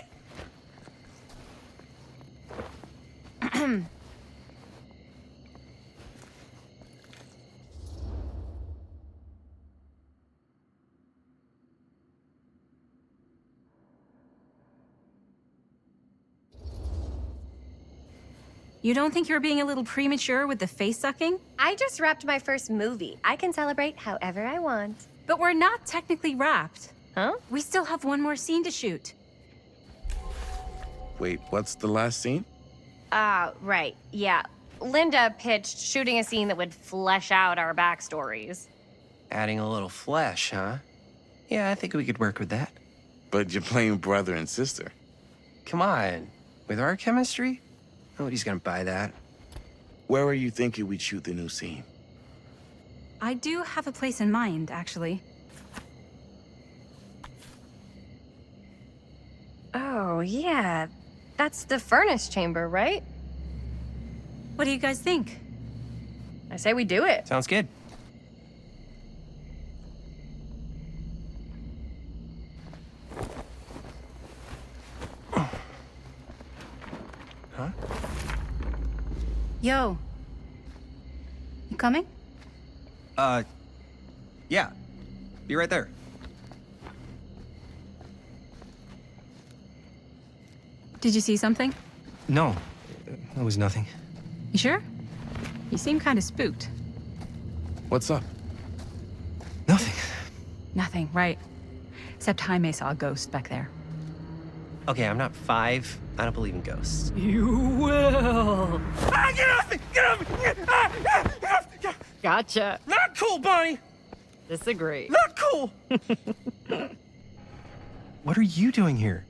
You don't think you're being a little premature with the face sucking? I just wrapped my first movie. I can celebrate however I want. But we're not technically wrapped. Huh? We still have one more scene to shoot. Wait, what's the last scene? Right. Yeah. Linda pitched shooting a scene that would flesh out our backstories. Adding a little flesh, huh? Yeah, I think we could work with that. But you're playing brother and sister. Come on. With our chemistry? Nobody's gonna buy that. Where are you thinking we'd shoot the new scene? I do have a place in mind, actually. Oh, yeah. That's the furnace chamber, right? What do you guys think? I say we do it. Sounds good. Huh? Yo. You coming? Yeah. Be right there. Did you see something? No, it was nothing. You sure? You seem kind of spooked. What's up? Nothing. Nothing, right. Except Jaime saw a ghost back there. Okay, I'm not 5. I don't believe in ghosts. You will. Ah, get off me! Get off me! Get off! Gotcha. Not cool, Bonnie! Disagree. Not cool! What are you doing here?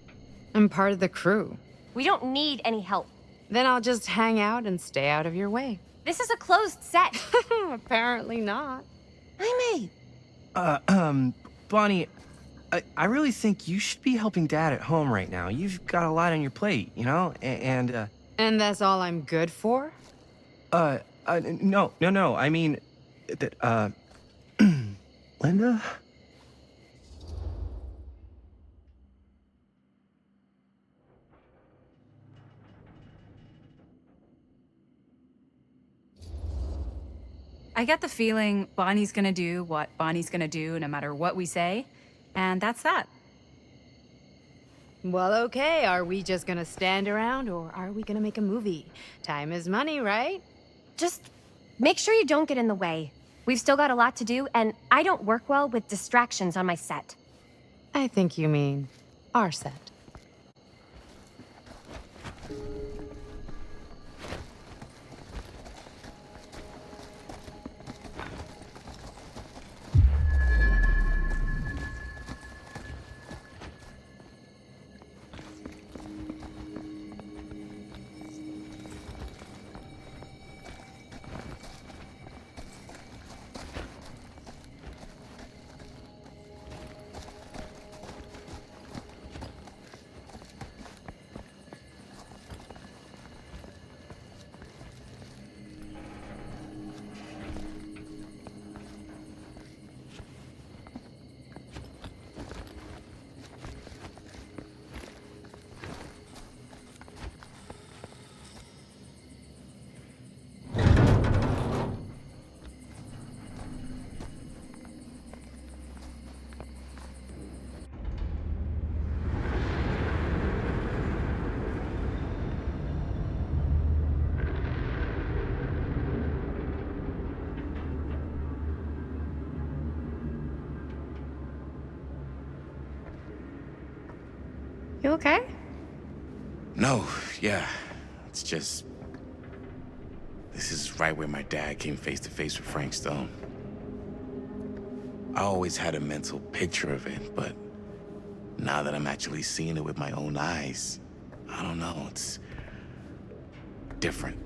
I'm part of the crew. We don't need any help. Then I'll just hang out and stay out of your way. This is a closed set. Apparently not. Jaime! Bonnie, I really think you should be helping Dad at home right now. You've got a lot on your plate, you know? And that's all I'm good for? No. I mean, Linda? I get the feeling Bonnie's gonna do what Bonnie's gonna do no matter what we say, and that's that. Well, okay. Are we just gonna stand around or are we gonna make a movie? Time is money, right? Just make sure you don't get in the way. We've still got a lot to do, and I don't work well with distractions on my set. I think you mean our set. You okay? No, yeah. It's just... This is right where my dad came face to face with Frank Stone. I always had a mental picture of it, but now that I'm actually seeing it with my own eyes, I don't know, it's different.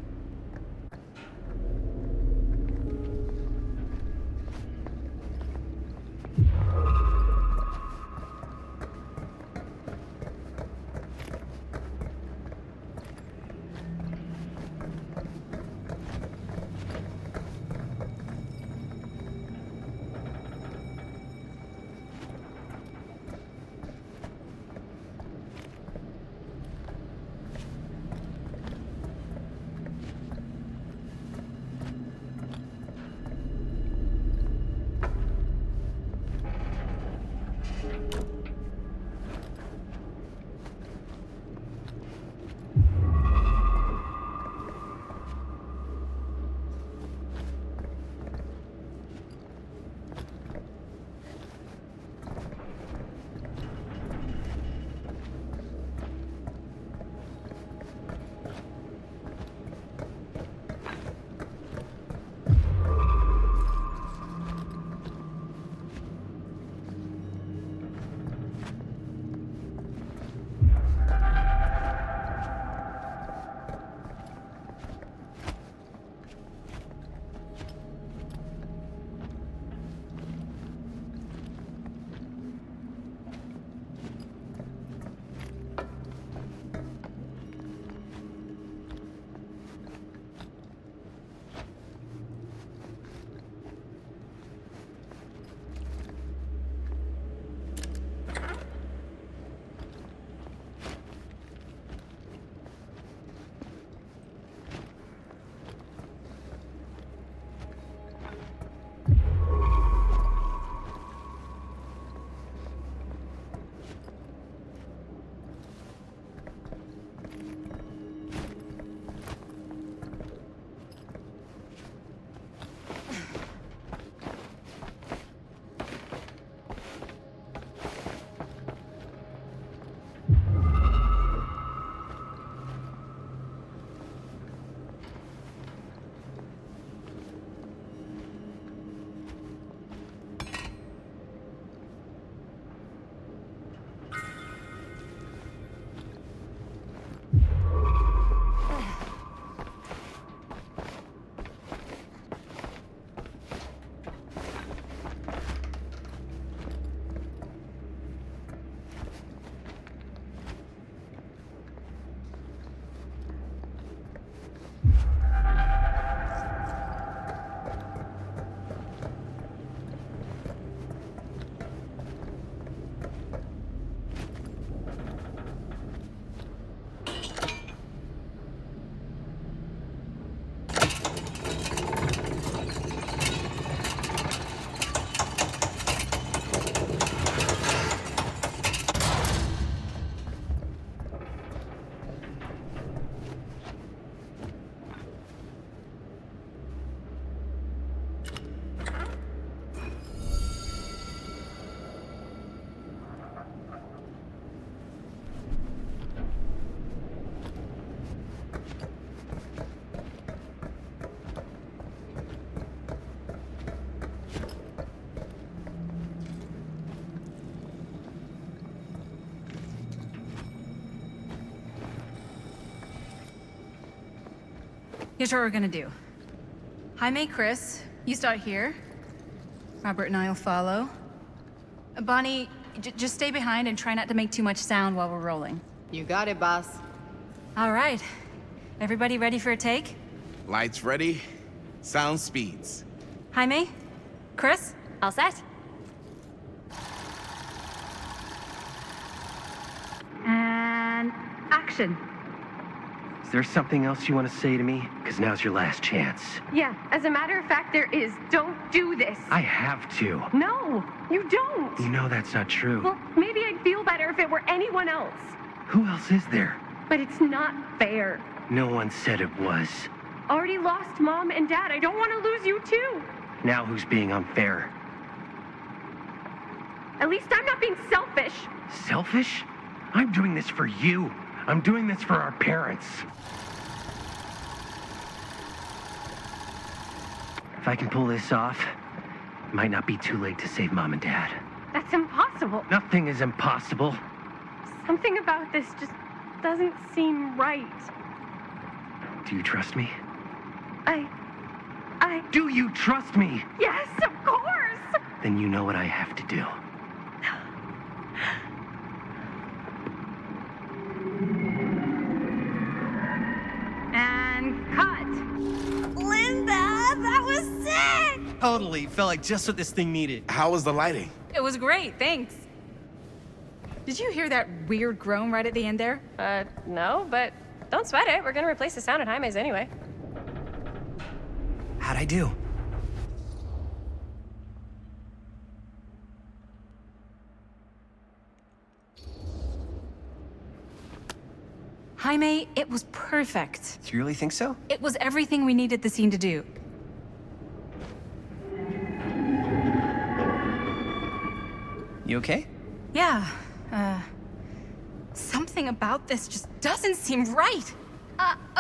Here's what we're gonna do. Jaime, Chris, you start here. Robert and I will follow. Bonnie, just stay behind and try not to make too much sound while we're rolling. You got it, boss. All right. Everybody ready for a take? Lights ready, sound speeds. Jaime? Chris? All set? And action. Is there something else you want to say to me? Because now's your last chance. Yeah, as a matter of fact, there is. Don't do this. I have to. No, you don't. You know that's not true. Well, maybe I'd feel better if it were anyone else. Who else is there? But it's not fair. No one said it was. Already lost Mom and Dad. I don't want to lose you too. Now who's being unfair? At least I'm not being selfish. Selfish? I'm doing this for you. I'm doing this for our parents. If I can pull this off, it might not be too late to save Mom and Dad. That's impossible. Nothing is impossible. Something about this just doesn't seem right. Do you trust me? I... Do you trust me? Yes, of course! Then you know what I have to do. And cut. Linda, that was sick! Totally. Felt like just what this thing needed. How was the lighting? It was great, thanks. Did you hear that weird groan right at the end there? No, but don't sweat it. We're gonna replace the sound at Jaime's anyway. How'd I do? Jaime, it was perfect. Do you really think so? It was everything we needed the scene to do. You okay? Yeah, something about this just doesn't seem right.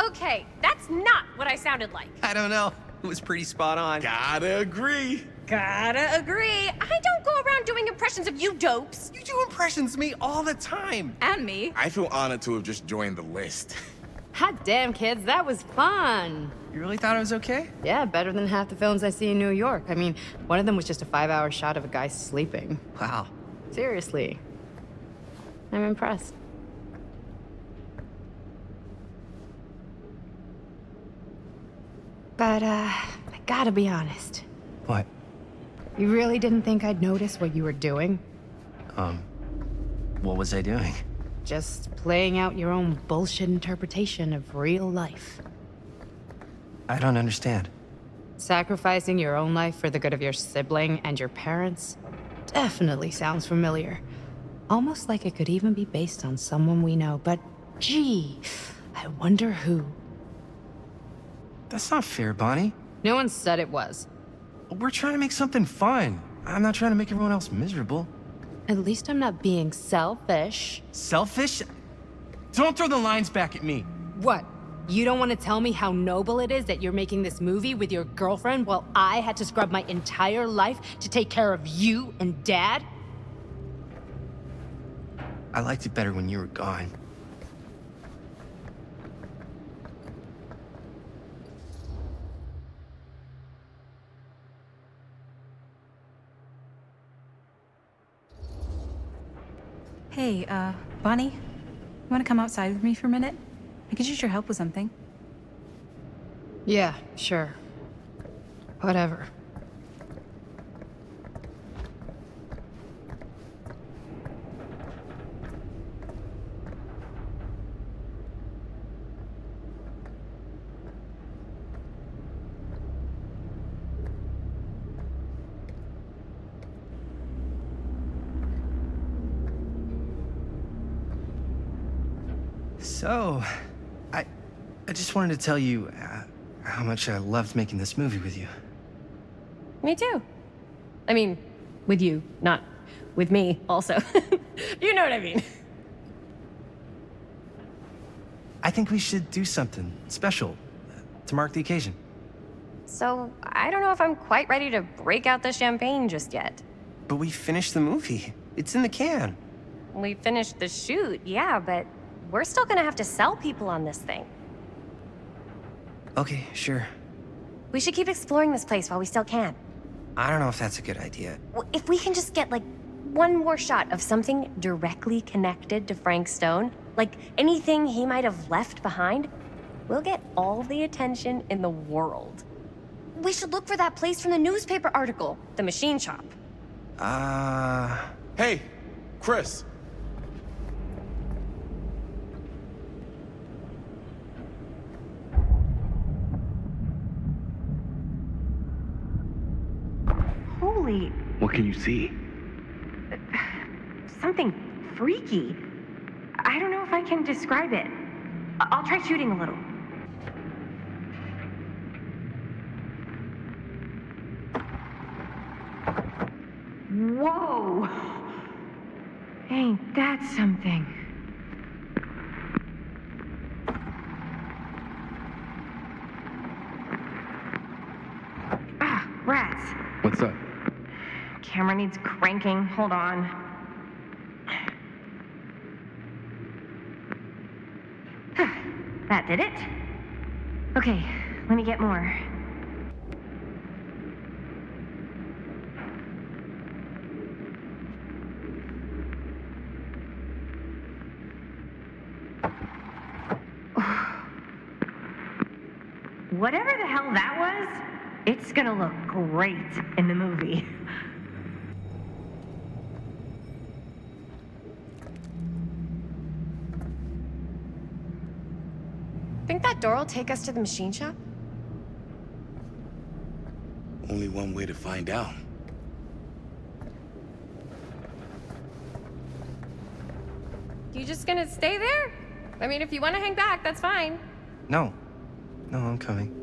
Okay, that's not what I sounded like. I don't know. It was pretty spot on. Gotta agree. Gotta agree. I don't go around doing impressions of you dopes. You do impressions of me all the time. And me. I feel honored to have just joined the list. Hot damn, kids, that was fun. You really thought it was okay? Yeah, better than half the films I see in New York. I mean, one of them was just a 5-hour shot of a guy sleeping. Wow. Seriously. I'm impressed. But, I gotta be honest. What? You really didn't think I'd notice what you were doing? What was I doing? Just playing out your own bullshit interpretation of real life. I don't understand. Sacrificing your own life for the good of your sibling and your parents definitely sounds familiar. Almost like it could even be based on someone we know, but gee, I wonder who. That's not fair, Bonnie. No one said it was. We're trying to make something fun. I'm not trying to make everyone else miserable. At least I'm not being selfish. Selfish? Don't throw the lines back at me. What? You don't want to tell me how noble it is that you're making this movie with your girlfriend while I had to scrub my entire life to take care of you and Dad? I liked it better when you were gone. Hey, Bonnie, you want to come outside with me for a minute? I could use your help with something. Yeah, sure. Whatever. So, I just wanted to tell you how much I loved making this movie with you. Me too. I mean, with you, not with me, also. You know what I mean. I think we should do something special to mark the occasion. So, I don't know if I'm quite ready to break out the champagne just yet. But we finished the movie. It's in the can. We finished the shoot, yeah, but we're still gonna have to sell people on this thing. Okay, sure. We should keep exploring this place while we still can. I don't know if that's a good idea. If we can just get, like, one more shot of something directly connected to Frank Stone, like anything he might have left behind, we'll get all the attention in the world. We should look for that place from the newspaper article, the machine shop. Hey, Chris. Holy, What can you see? something freaky. I don't know if I can describe it. I'll try shooting a little. Whoa! Ain't that something? Rats. What's up? Camera needs cranking. Hold on. That did it? Okay, let me get more. Whatever the hell that was, it's gonna look great in the movie. Think that door will take us to the machine shop? Only one way to find out. You just gonna stay there? I mean, if you want to hang back, that's fine. No. No, I'm coming.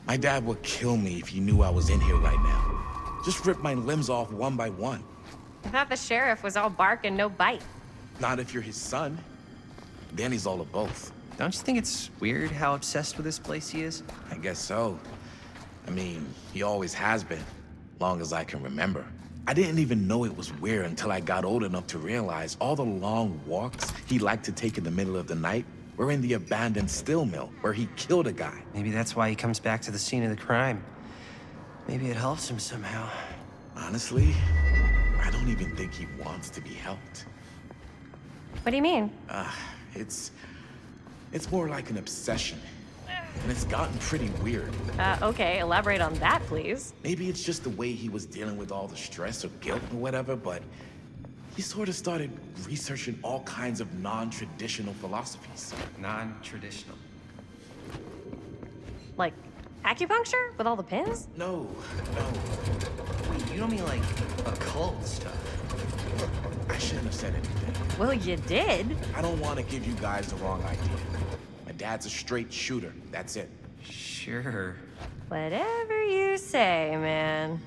My dad would kill me if he knew I was in here right now. Just rip my limbs off one by one. I thought the sheriff was all bark and no bite. Not if you're his son. Then he's all of both. Don't you think it's weird how obsessed with this place he is? I guess so. I mean, he always has been, long as I can remember. I didn't even know it was weird until I got old enough to realize all the long walks he liked to take in the middle of the night were in the abandoned steel mill where he killed a guy. Maybe that's why he comes back to the scene of the crime. Maybe it helps him somehow. Honestly, I don't even think he wants to be helped. What do you mean? It's more like an obsession. And it's gotten pretty weird. Okay, elaborate on that, please. Maybe it's just the way he was dealing with all the stress or guilt or whatever, but he sort of started researching all kinds of non-traditional philosophies. Non-traditional? Like acupuncture with all the pins? No. Wait, you don't mean like occult stuff? I shouldn't have said anything. Well, you did. I don't want to give you guys the wrong idea. My dad's a straight shooter. That's it. Sure. Whatever you say, man.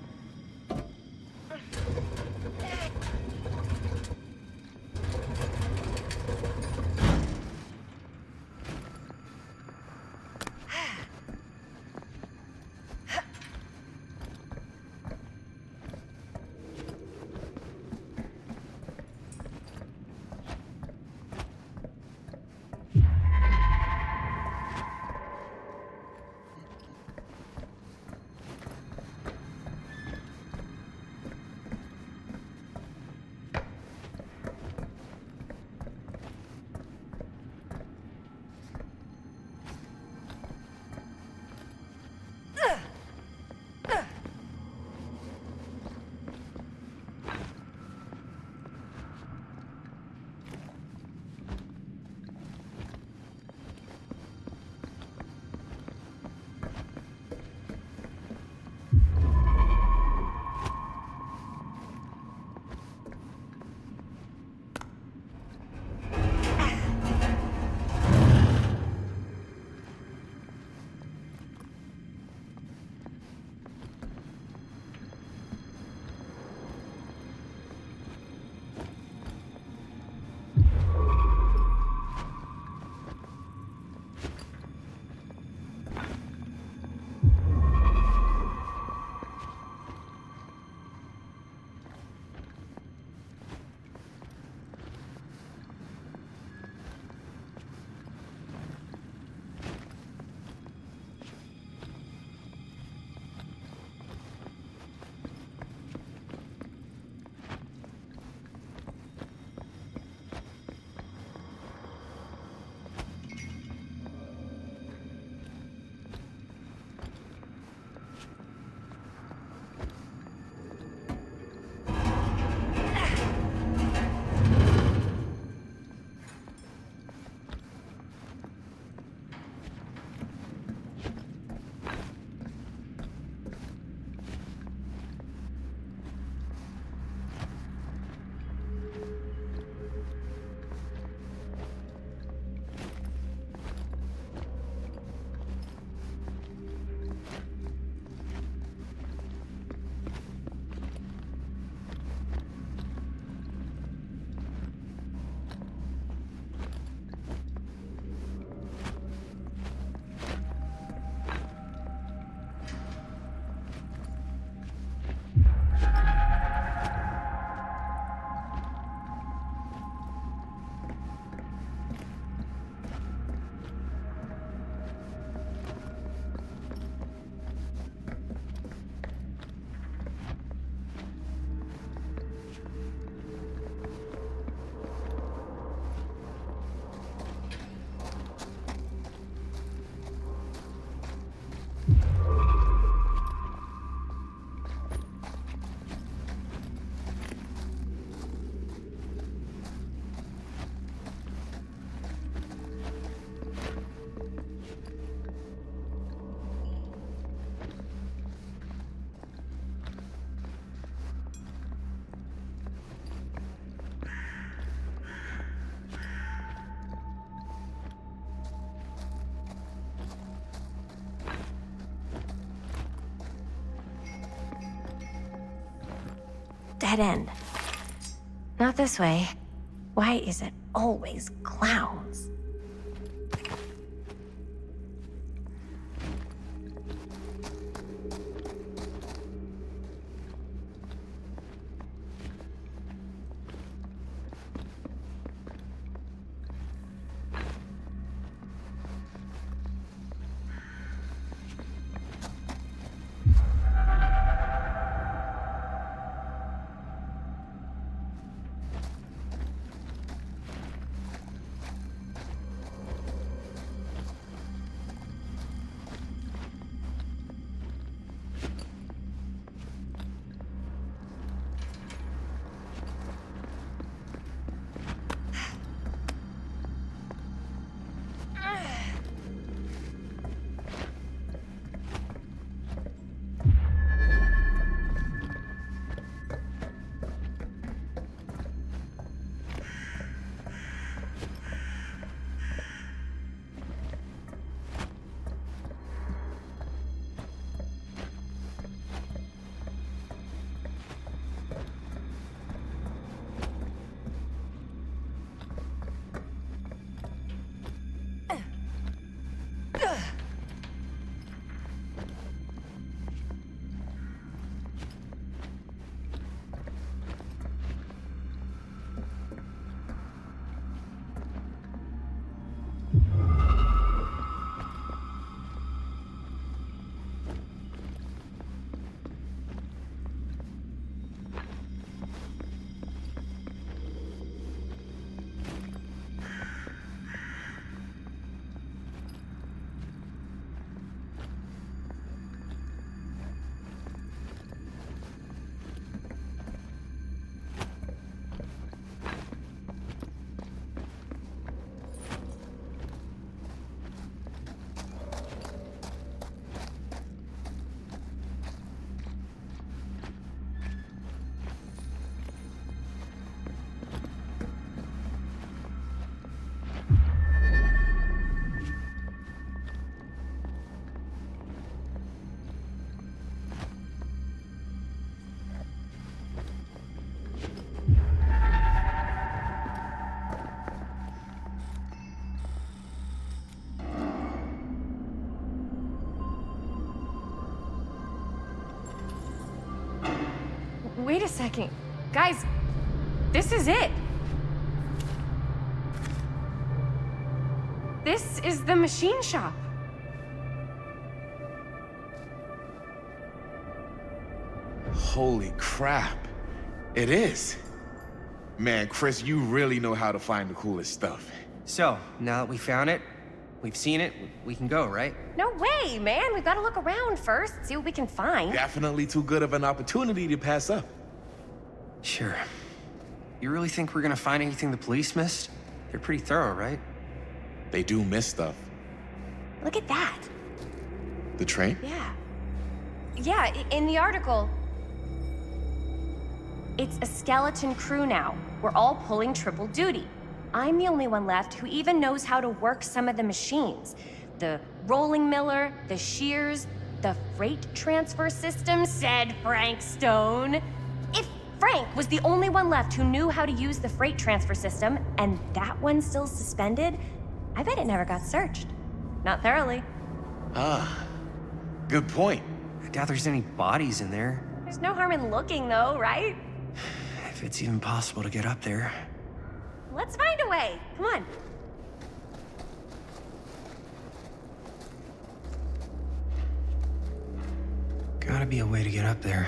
dead end. Not this way. Why is it always clowns? Wait a second. Guys, this is it. This is the machine shop. Holy crap. It is. Man, Chris, you really know how to find the coolest stuff. So, now that we found it, we've seen it, we can go, right? No way, man. We've got to look around first, see what we can find. Definitely too good of an opportunity to pass up. Sure. You really think we're gonna find anything the police missed? They're pretty thorough, right? They do miss stuff. Look at that. The train? Yeah. Yeah, in the article, it's a skeleton crew now. We're all pulling triple duty. I'm the only one left who even knows how to work some of the machines. The rolling miller, the shears, the freight transfer system, said Frank Stone. If Frank was the only one left who knew how to use the freight transfer system, and that one's still suspended, I bet it never got searched. Not thoroughly. Ah, good point. I doubt there's any bodies in there. There's no harm in looking, though, right? If it's even possible to get up there. Let's find a way. Come on. Gotta be a way to get up there.